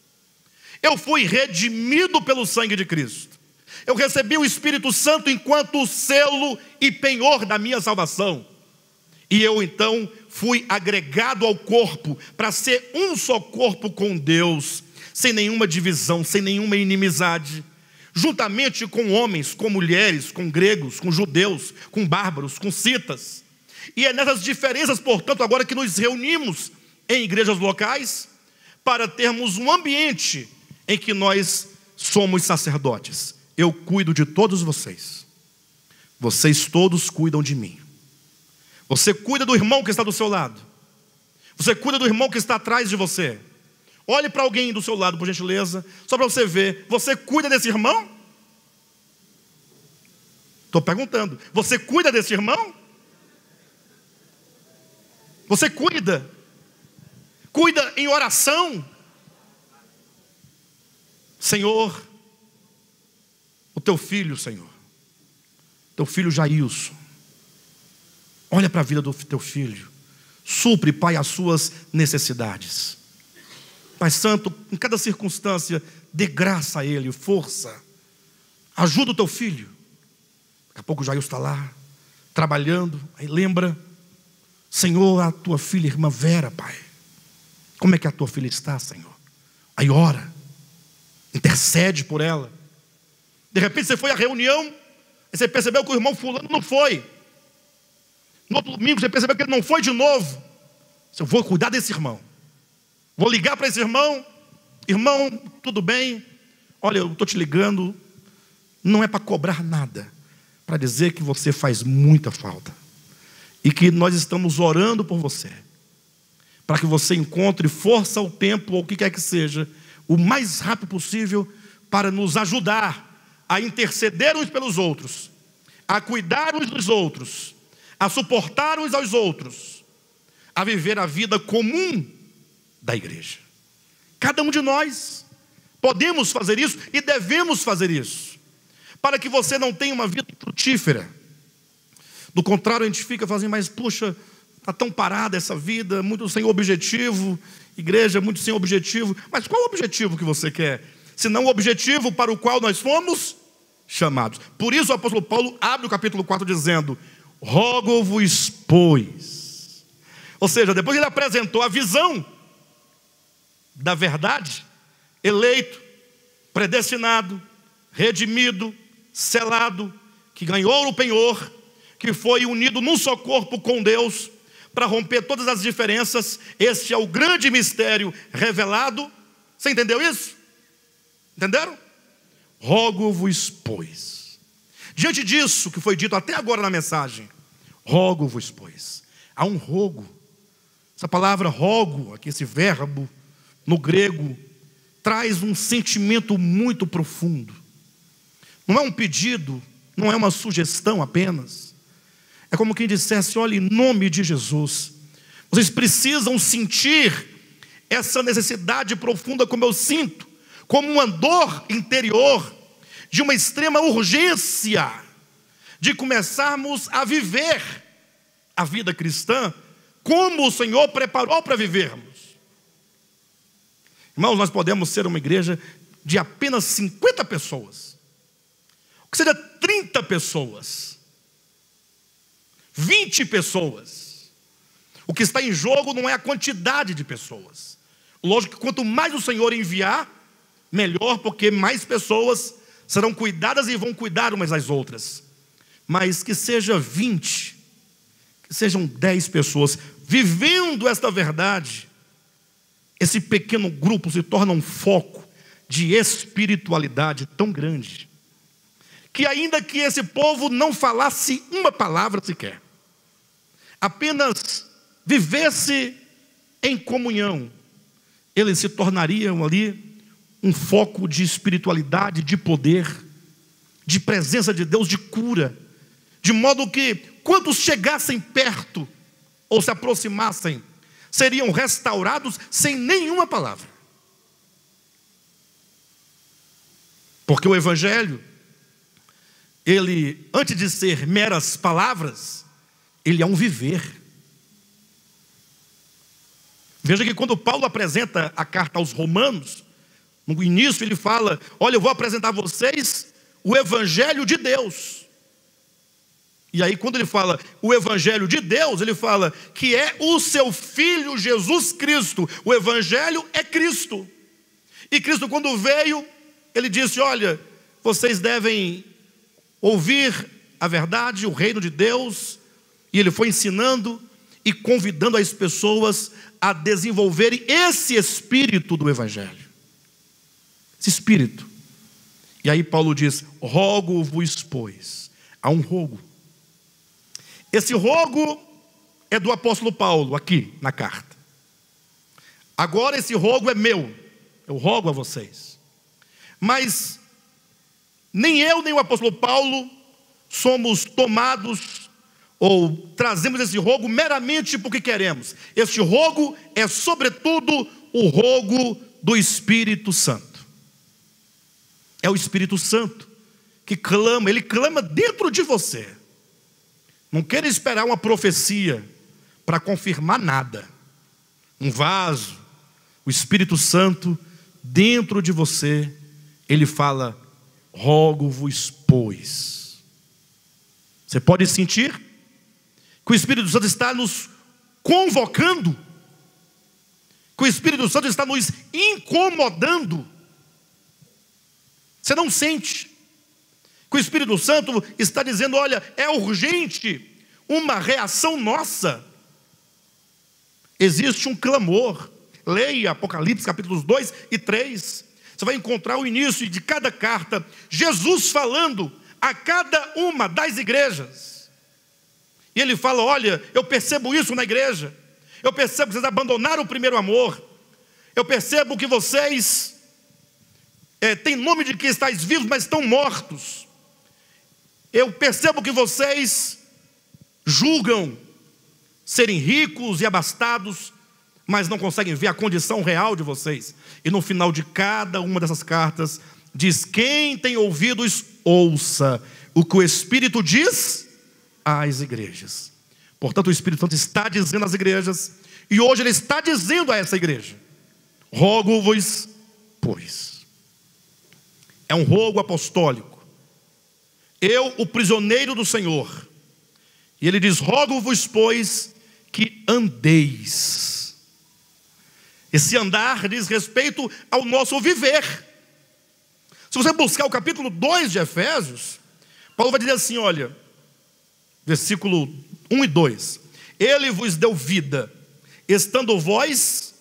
Eu fui redimido pelo sangue de Cristo. Eu recebi o Espírito Santo enquanto selo e penhor da minha salvação. E eu então fui agregado ao corpo para ser um só corpo com Deus, sem nenhuma divisão, sem nenhuma inimizade, juntamente com homens, com mulheres, com gregos, com judeus, com bárbaros, com citas. E é nessas diferenças, portanto, agora que nos reunimos em igrejas locais, para termos um ambiente em que nós somos sacerdotes. Eu cuido de todos vocês. Vocês todos cuidam de mim. Você cuida do irmão que está do seu lado. Você cuida do irmão que está atrás de você. Olhe para alguém do seu lado, por gentileza, só para você ver. Você cuida desse irmão? Estou perguntando. Você cuida desse irmão? Você cuida? Cuida em oração? Senhor, o teu filho, Senhor, teu filho Jailson, olha para a vida do teu filho. Supre, Pai, as suas necessidades. Pai Santo, em cada circunstância, dê graça a ele, força. Ajuda o teu filho. Daqui a pouco o Jailson está lá, trabalhando. Aí lembra: Senhor, a tua filha, irmã Vera, Pai. Como é que a tua filha está, Senhor? Aí ora, intercede por ela. De repente você foi à reunião e você percebeu que o irmão fulano não foi. No outro domingo você percebeu que ele não foi de novo. Eu vou cuidar desse irmão. Vou ligar para esse irmão. Irmão, tudo bem? Olha, eu estou te ligando. Não é para cobrar nada, para dizer que você faz muita falta. E que nós estamos orando por você, para que você encontre força ao tempo, ou o que quer que seja, o mais rápido possível, para nos ajudar a interceder uns pelos outros, a cuidar uns dos outros, a suportar uns aos outros, a viver a vida comum da igreja. Cada um de nós podemos fazer isso e devemos fazer isso, para que você não tenha uma vida frutífera. Do contrário, a gente fica fazendo, mas puxa, está tão parada essa vida, muito sem objetivo, igreja muito sem objetivo. Mas qual o objetivo que você quer? Senão o objetivo para o qual nós fomos chamados. Por isso o apóstolo Paulo abre o capítulo 4 dizendo: rogo-vos, pois. Ou seja, depois ele apresentou a visão da verdade, eleito, predestinado, redimido, selado, que ganhou o penhor, que foi unido num só corpo com Deus, para romper todas as diferenças. Este é o grande mistério revelado. Você entendeu isso? Entenderam? Rogo-vos, pois. Diante disso que foi dito até agora na mensagem, rogo-vos, pois. Há um rogo. Essa palavra rogo, aqui esse verbo, no grego, traz um sentimento muito profundo. Não é um pedido, não é uma sugestão apenas. É como quem dissesse: olha, em nome de Jesus, vocês precisam sentir essa necessidade profunda como eu sinto, como uma dor interior, de uma extrema urgência, de começarmos a viver a vida cristã, como o Senhor preparou para vivermos. Irmãos, nós podemos ser uma igreja de apenas 50 pessoas, que seja 30 pessoas, 20 pessoas. O que está em jogo não é a quantidade de pessoas. Lógico que quanto mais o Senhor enviar, melhor, porque mais pessoas serão cuidadas e vão cuidar umas das outras. Mas que seja 20, que sejam 10 pessoas vivendo esta verdade, esse pequeno grupo se torna um foco de espiritualidade tão grande, que ainda que esse povo não falasse uma palavra sequer, apenas vivesse em comunhão, eles se tornariam ali um foco de espiritualidade, de poder, de presença de Deus, de cura, de modo que quantos chegassem perto ou se aproximassem, seriam restaurados sem nenhuma palavra. Porque o Evangelho, ele, antes de ser meras palavras, ele é um viver. Veja que quando Paulo apresenta a carta aos Romanos, no início ele fala: olha, eu vou apresentar a vocês o Evangelho de Deus. E aí quando ele fala o Evangelho de Deus, ele fala que é o seu Filho Jesus Cristo. O Evangelho é Cristo. E Cristo, quando veio, ele disse: olha, vocês devem ouvir a verdade, o reino de Deus. E ele foi ensinando e convidando as pessoas a desenvolverem esse espírito do Evangelho. Esse espírito. E aí Paulo diz: rogo-vos, pois. Há um rogo. Esse rogo é do apóstolo Paulo, aqui na carta. Agora esse rogo é meu. Eu rogo a vocês. Mas nem eu nem o apóstolo Paulo somos tomados ou trazemos esse rogo meramente porque queremos. Este rogo é sobretudo o rogo do Espírito Santo. É o Espírito Santo que clama, ele clama dentro de você. Não queira esperar uma profecia para confirmar nada. Um vaso, o Espírito Santo dentro de você, ele fala: rogo-vos, pois. Você pode sentir que o Espírito Santo está nos convocando, que o Espírito Santo está nos incomodando. Você não sente que o Espírito Santo está dizendo: olha, é urgente uma reação nossa. Existe um clamor. Leia Apocalipse capítulos 2 e 3. Você vai encontrar o início de cada carta, Jesus falando a cada uma das igrejas. E ele fala: olha, eu percebo isso na igreja. Eu percebo que vocês abandonaram o primeiro amor. Eu percebo que vocês Tem nome de que estáis vivos, mas estão mortos. Eu percebo que vocês julgam serem ricos e abastados, mas não conseguem ver a condição real de vocês. E no final de cada uma dessas cartas, diz: quem tem ouvidos, ouça o que o Espírito diz às igrejas. Portanto, o Espírito Santo está dizendo às igrejas, e hoje ele está dizendo a essa igreja: rogo-vos, pois. É um rogo apostólico. Eu, o prisioneiro do Senhor. E ele diz: rogo-vos, pois, que andeis. Esse andar diz respeito ao nosso viver. Se você buscar o capítulo 2 de Efésios, Paulo vai dizer assim, olha, versículo 1 e 2: ele vos deu vida, estando vós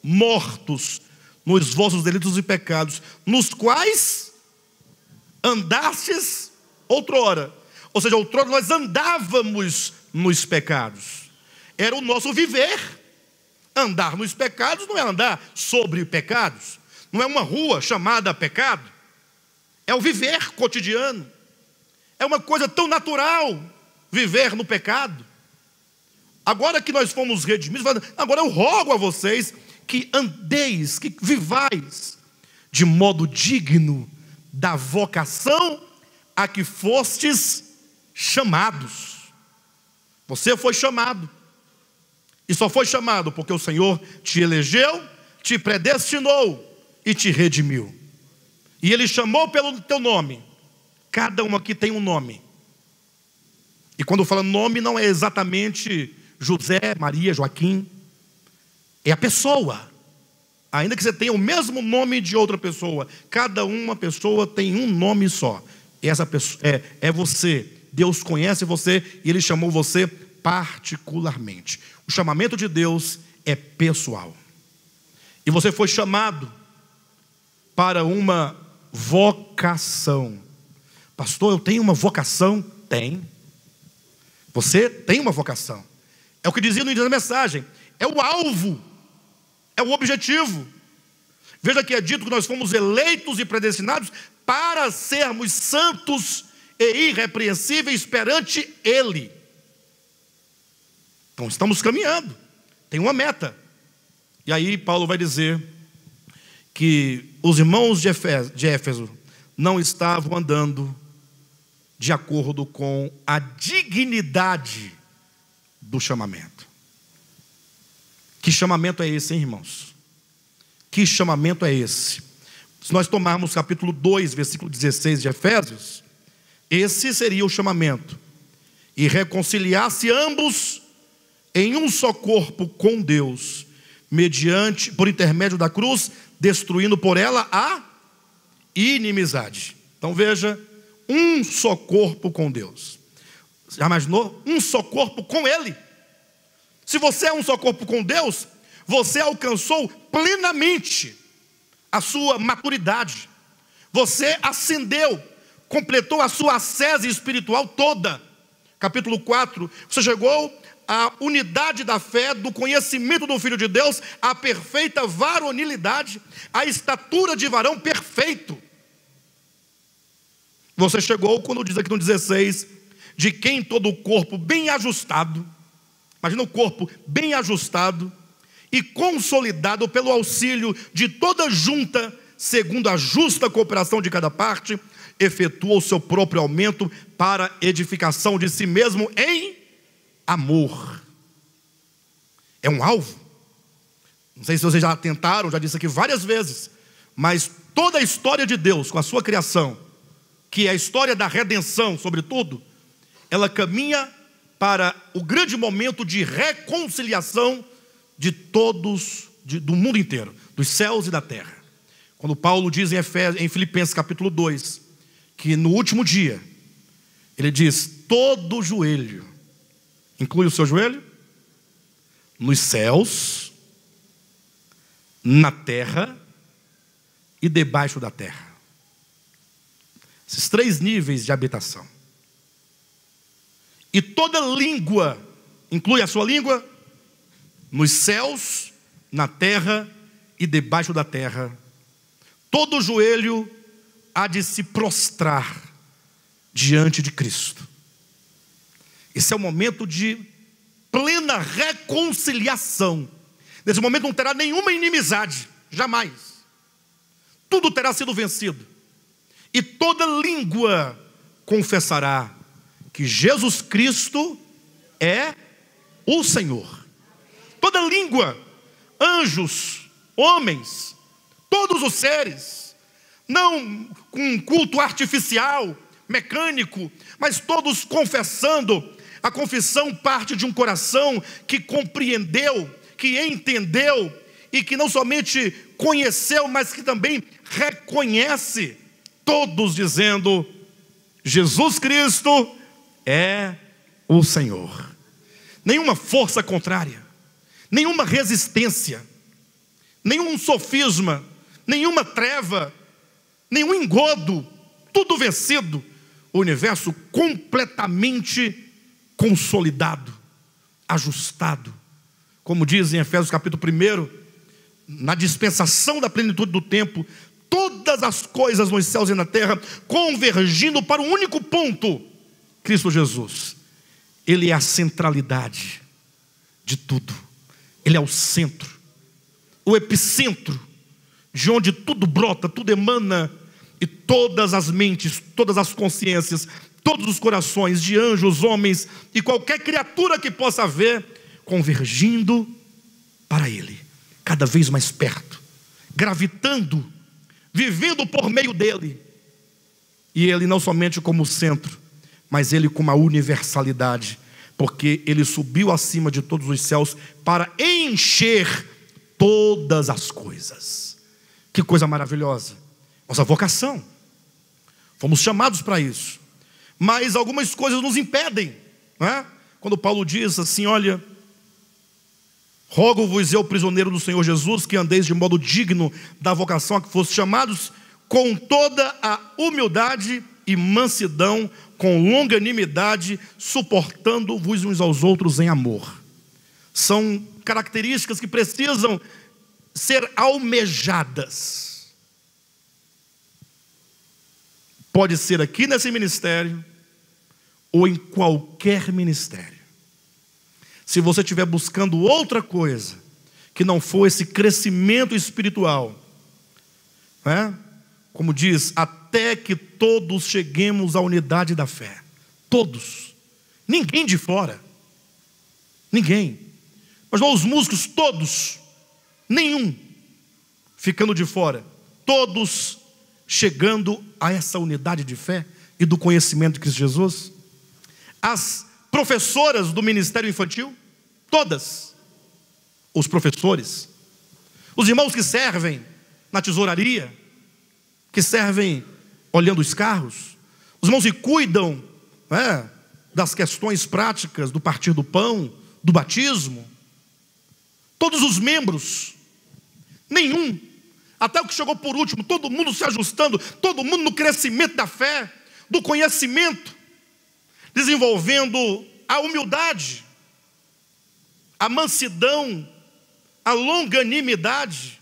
mortos nos vossos delitos e pecados, nos quais andastes outrora. Ou seja, outrora nós andávamos nos pecados. Era o nosso viver. Andar nos pecados não é andar sobre pecados. Não é uma rua chamada pecado. É o viver cotidiano. É uma coisa tão natural viver no pecado. Agora que nós fomos redimidos, agora eu rogo a vocês que andeis, que vivais de modo digno da vocação a que fostes chamados. Você foi chamado. E só foi chamado porque o Senhor te elegeu, te predestinou e te redimiu. E Ele chamou pelo teu nome. Cada um aqui tem um nome. E quando fala nome, não é exatamente José, Maria, Joaquim. É a pessoa. Ainda que você tenha o mesmo nome de outra pessoa, cada uma pessoa tem um nome só. Essa pessoa é você. Deus conhece você e Ele chamou você particularmente. O chamamento de Deus é pessoal. E você foi chamado para uma vocação. Pastor, eu tenho uma vocação? Tem. Você tem uma vocação. É o que dizia no início da mensagem. É o alvo. É o objetivo. Veja que é dito que nós fomos eleitos e predestinados para sermos santos e irrepreensíveis perante Ele. Então estamos caminhando. Tem uma meta. E aí Paulo vai dizer que os irmãos de Éfeso não estavam andando de acordo com a dignidade do chamamento. Que chamamento é esse, hein, irmãos? Que chamamento é esse? Se nós tomarmos capítulo 2, versículo 16 de Efésios, esse seria o chamamento: e reconciliar-se ambos em um só corpo com Deus, por intermédio da cruz, destruindo por ela a inimizade. Então veja, um só corpo com Deus. Já imaginou? Um só corpo com Ele. Se você é um só corpo com Deus, você alcançou plenamente a sua maturidade. Você ascendeu, completou a sua ascese espiritual toda. Capítulo 4, você chegou à unidade da fé, do conhecimento do Filho de Deus, à perfeita varonilidade, à estatura de varão perfeito. Você chegou, quando diz aqui no 16, de quem todo o corpo bem ajustado, imagina o corpo bem ajustado e consolidado pelo auxílio de toda junta, segundo a justa cooperação de cada parte, efetua o seu próprio aumento para edificação de si mesmo em amor. É um alvo. Não sei se vocês já tentaram, já disse aqui várias vezes, mas toda a história de Deus com a sua criação, que é a história da redenção, sobretudo, ela caminha para o grande momento de reconciliação de todos, do mundo inteiro, dos céus e da terra. Quando Paulo diz em Filipenses capítulo 2, que no último dia, ele diz: todo joelho, inclui o seu joelho, nos céus, na terra e debaixo da terra. Esses 3 níveis de habitação. E toda língua, inclui a sua língua, nos céus, na terra e debaixo da terra. todo joelho há de se prostrar diante de Cristo. Esse é o momento de plena reconciliação. Nesse momento não terá nenhuma inimizade, jamais. Tudo terá sido vencido. E toda língua confessará que Jesus Cristo é o Senhor. Toda língua, anjos, homens, todos os seres, não com culto artificial, mecânico, mas todos confessando. A confissão parte de um coração que compreendeu, que entendeu e que não somente conheceu, mas que também reconhece, todos dizendo: Jesus Cristo é o Senhor. Nenhuma força contrária, nenhuma resistência, nenhum sofisma, nenhuma treva, nenhum engodo, tudo vencido. O universo completamente consolidado, ajustado. Como diz em Efésios capítulo 1, na dispensação da plenitude do tempo, todas as coisas nos céus e na terra convergindo para um único ponto: Cristo Jesus. Ele é a centralidade de tudo. Ele é o centro, o epicentro, de onde tudo brota, tudo emana. E todas as mentes, todas as consciências, todos os corações de anjos, homens e qualquer criatura que possa haver, convergindo para Ele, cada vez mais perto, gravitando, vivendo por meio dEle. E Ele não somente como centro, mas Ele como a universalidade, porque Ele subiu acima de todos os céus para encher todas as coisas. Que coisa maravilhosa! Nossa vocação, fomos chamados para isso, mas algumas coisas nos impedem, não é? Quando Paulo diz assim: olha, rogo-vos eu, prisioneiro do Senhor Jesus, que andeis de modo digno da vocação a que fostes chamados, com toda a humildade e mansidão, com longanimidade, suportando-vos uns aos outros em amor. São características que precisam ser almejadas. Pode ser aqui nesse ministério ou em qualquer ministério. Se você estiver buscando outra coisa que não for esse crescimento espiritual, né? Como diz, até que todos cheguemos à unidade da fé. Todos. Ninguém de fora. Ninguém. Mas não os músicos, todos. Nenhum ficando de fora. Todos chegando a essa unidade de fé e do conhecimento de Cristo Jesus. As professoras do ministério infantil, todas. Os professores, os irmãos que servem na tesouraria, que servem olhando os carros, os irmãos que cuidam, né, das questões práticas do partir do pão, do batismo, todos os membros, nenhum, até o que chegou por último, todo mundo se ajustando, todo mundo no crescimento da fé, do conhecimento, desenvolvendo a humildade, a mansidão, a longanimidade,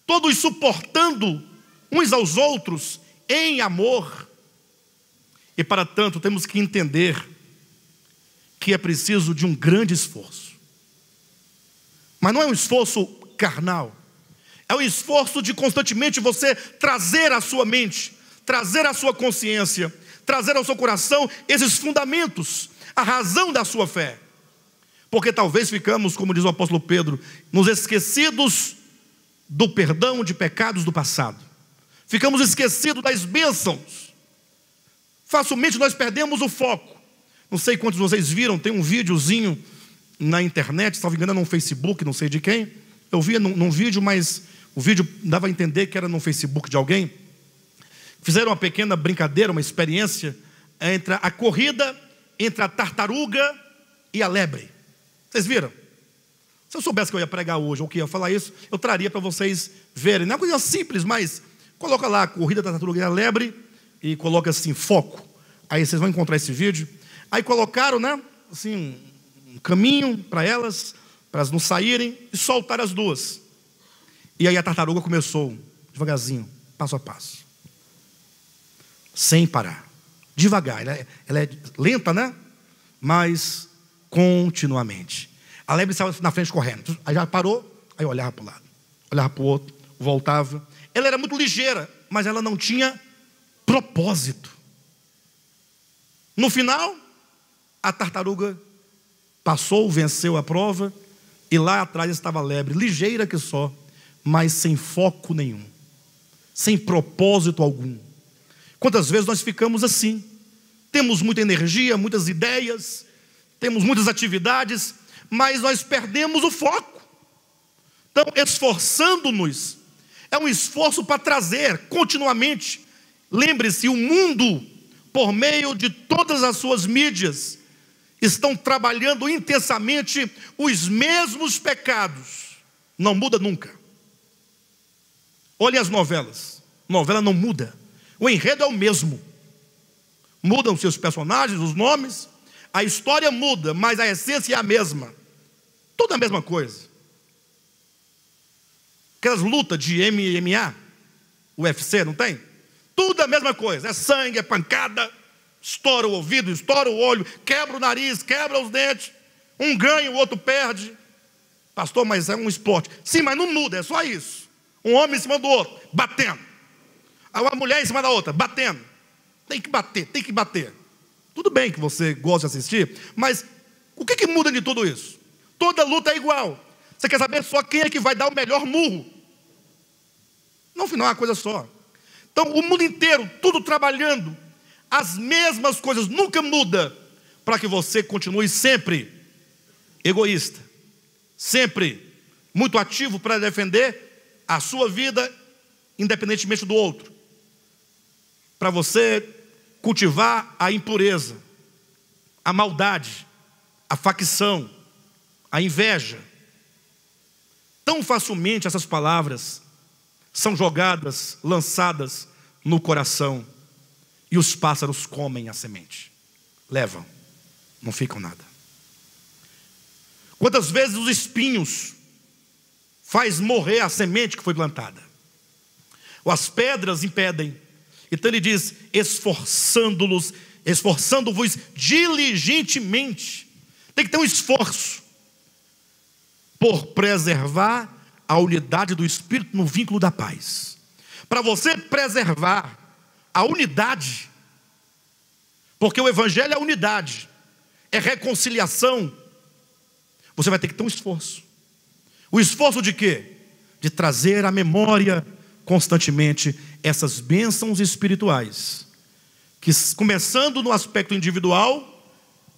todos suportando uns aos outros em amor. E para tanto temos que entender que é preciso de um grande esforço. Mas não é um esforço carnal, é um esforço de constantemente você trazer à sua mente, trazer à sua consciência, trazer ao seu coração esses fundamentos, a razão da sua fé. Porque talvez ficamos, como diz o apóstolo Pedro, nos esquecidos do perdão de pecados do passado. Ficamos esquecidos das bênçãos. Facilmente nós perdemos o foco. Não sei quantos de vocês viram, tem um videozinho na internet, se não me engano, no Facebook, não sei de quem. Eu vi num vídeo, mas o vídeo dava a entender que era no Facebook de alguém. Fizeram uma pequena brincadeira, uma experiência entre a corrida entre a tartaruga e a lebre. Vocês viram? Se eu soubesse que eu ia pregar hoje ou que ia falar isso, eu traria para vocês verem. Não é uma coisa simples, mas coloca lá a corrida da tartaruga e a lebre e coloca assim, foco. Aí vocês vão encontrar esse vídeo. Aí colocaram, né, assim, um caminho para elas não saírem, e soltaram as duas. E aí a tartaruga começou devagarzinho, passo a passo, sem parar, devagar. Ela é lenta, né? Mas continuamente. A lebre estava na frente correndo, aí já parou, aí olhava para o lado, olhava para o outro, voltava. Ela era muito ligeira, mas ela não tinha propósito. No final, a tartaruga passou, venceu a prova, e lá atrás estava a lebre, ligeira que só, mas sem foco nenhum, sem propósito algum. Quantas vezes nós ficamos assim? Temos muita energia, muitas ideias, temos muitas atividades, mas nós perdemos o foco. Então, esforçando-nos, é um esforço para trazer continuamente. Lembre-se, o mundo, por meio de todas as suas mídias, estão trabalhando intensamente os mesmos pecados. Não muda nunca. Olhem as novelas. Novela não muda. O enredo é o mesmo. Mudam seus personagens, os nomes. A história muda, mas a essência é a mesma. Tudo a mesma coisa. Aquelas lutas de MMA, UFC, não tem? Tudo a mesma coisa. É sangue, é pancada. Estoura o ouvido, estoura o olho, quebra o nariz, quebra os dentes. Um ganha, o outro perde. Pastor, mas é um esporte. Sim, mas não muda, é só isso. Um homem em cima do outro, batendo. Uma mulher em cima da outra, batendo. Tem que bater, tem que bater. Tudo bem que você gosta de assistir, mas o que muda de tudo isso? Toda luta é igual. Você quer saber só quem é que vai dar o melhor murro? No final é uma coisa só. Então o mundo inteiro, tudo trabalhando, as mesmas coisas, nunca muda, para que você continue sempre egoísta, sempre muito ativo para defender a sua vida, independentemente do outro, para você cultivar a impureza, a maldade, a facção, a inveja. Tão facilmente essas palavras são jogadas, lançadas no coração, e os pássaros comem a semente, levam, não ficam nada. Quantas vezes os espinhos faz morrer a semente que foi plantada, ou as pedras impedem. Então ele diz, esforçando-vos diligentemente. Tem que ter um esforço por preservar a unidade do Espírito no vínculo da paz. Para você preservar a unidade, porque o Evangelho é unidade, é reconciliação, você vai ter que ter um esforço. O esforço de quê? De trazer à memória constantemente essas bênçãos espirituais, que começando no aspecto individual,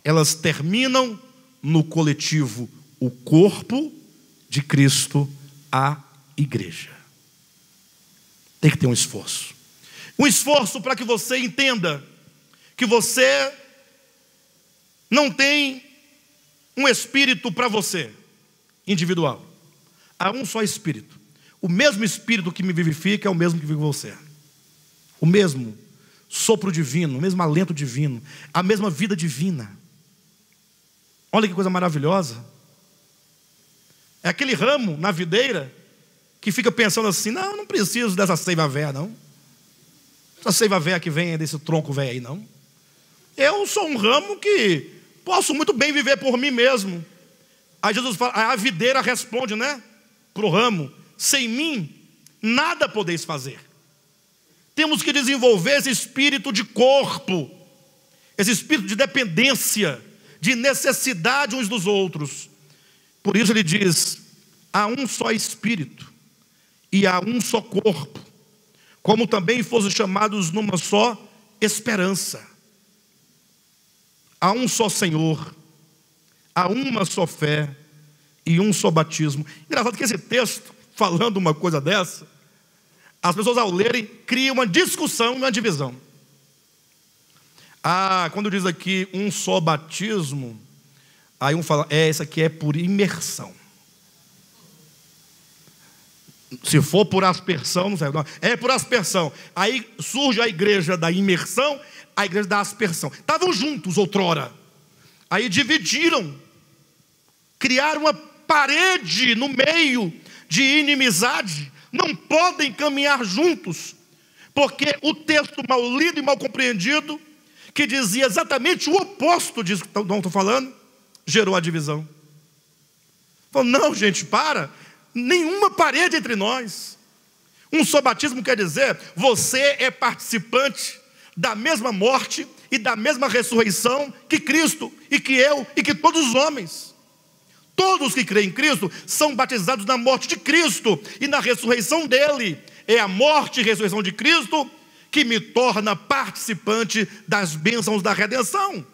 elas terminam no coletivo, o corpo de Cristo, a igreja. Tem que ter um esforço. Um esforço para que você entenda que você não tem um espírito para você, individual. Há um só espírito. O mesmo espírito que me vivifica é o mesmo que vive você. O mesmo sopro divino, o mesmo alento divino, a mesma vida divina. Olha que coisa maravilhosa. É aquele ramo na videira que fica pensando assim, não preciso dessa seiva véia não. Essa seiva véia que vem desse tronco velho aí não. Eu sou um ramo que posso muito bem viver por mim mesmo. Aí Jesus fala, a videira responde, né, para o ramo, sem mim nada podeis fazer. Temos que desenvolver esse espírito de corpo, esse espírito de dependência, de necessidade uns dos outros. Por isso ele diz, há um só espírito e há um só corpo, como também fossem chamados numa só esperança. Há um só Senhor, há uma só fé e um só batismo. Engraçado que esse texto, falando uma coisa dessa, as pessoas ao lerem criam uma discussão e uma divisão. Quando diz aqui um só batismo, aí um fala, isso aqui é por imersão. Se for por aspersão, não serve. Não, é por aspersão. Aí surge a igreja da imersão, a igreja da aspersão. Estavam juntos outrora. Aí dividiram, criaram uma parede no meio de inimizade. Não podem caminhar juntos. Porque o texto mal lido e mal compreendido, que dizia exatamente o oposto disso que não estou falando, gerou a divisão. Falou, não, gente, para. Nenhuma parede entre nós. Um só batismo quer dizer, você é participante da mesma morte e da mesma ressurreição que Cristo, e que eu, e que todos os homens. Todos que creem em Cristo são batizados na morte de Cristo e na ressurreição dele. É a morte e ressurreição de Cristo que me torna participante das bênçãos da redenção.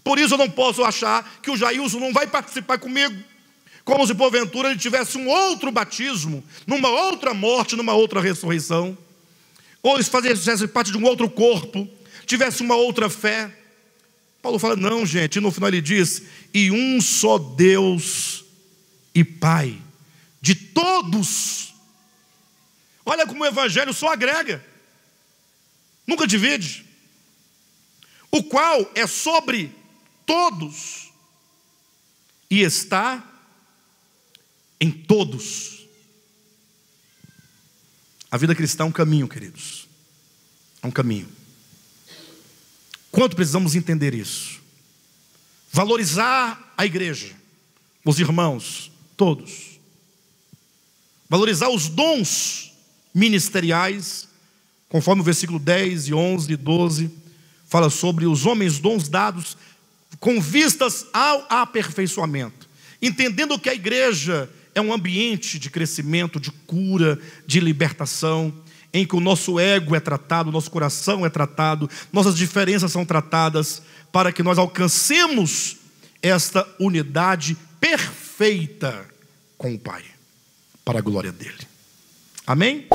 Por isso eu não posso achar que o Jailson não vai participar comigo, como se porventura ele tivesse um outro batismo, numa outra morte, numa outra ressurreição, ou se fizesse parte de um outro corpo, tivesse uma outra fé. Paulo fala, não, gente, e no final ele diz, e um só Deus e Pai de todos. Olha como o evangelho só agrega, nunca divide, o qual é sobre todos e está em todos. A vida cristã é um caminho, queridos, é um caminho. Quanto precisamos entender isso? Valorizar a igreja, os irmãos, todos. Valorizar os dons ministeriais, conforme o versículo 10 e 11 e 12, fala sobre os homens dons dados com vistas ao aperfeiçoamento. Entendendo que a igreja é um ambiente de crescimento, de cura, de libertação, em que o nosso ego é tratado, o nosso coração é tratado, nossas diferenças são tratadas, para que nós alcancemos esta unidade perfeita com o Pai, para a glória dele. Amém?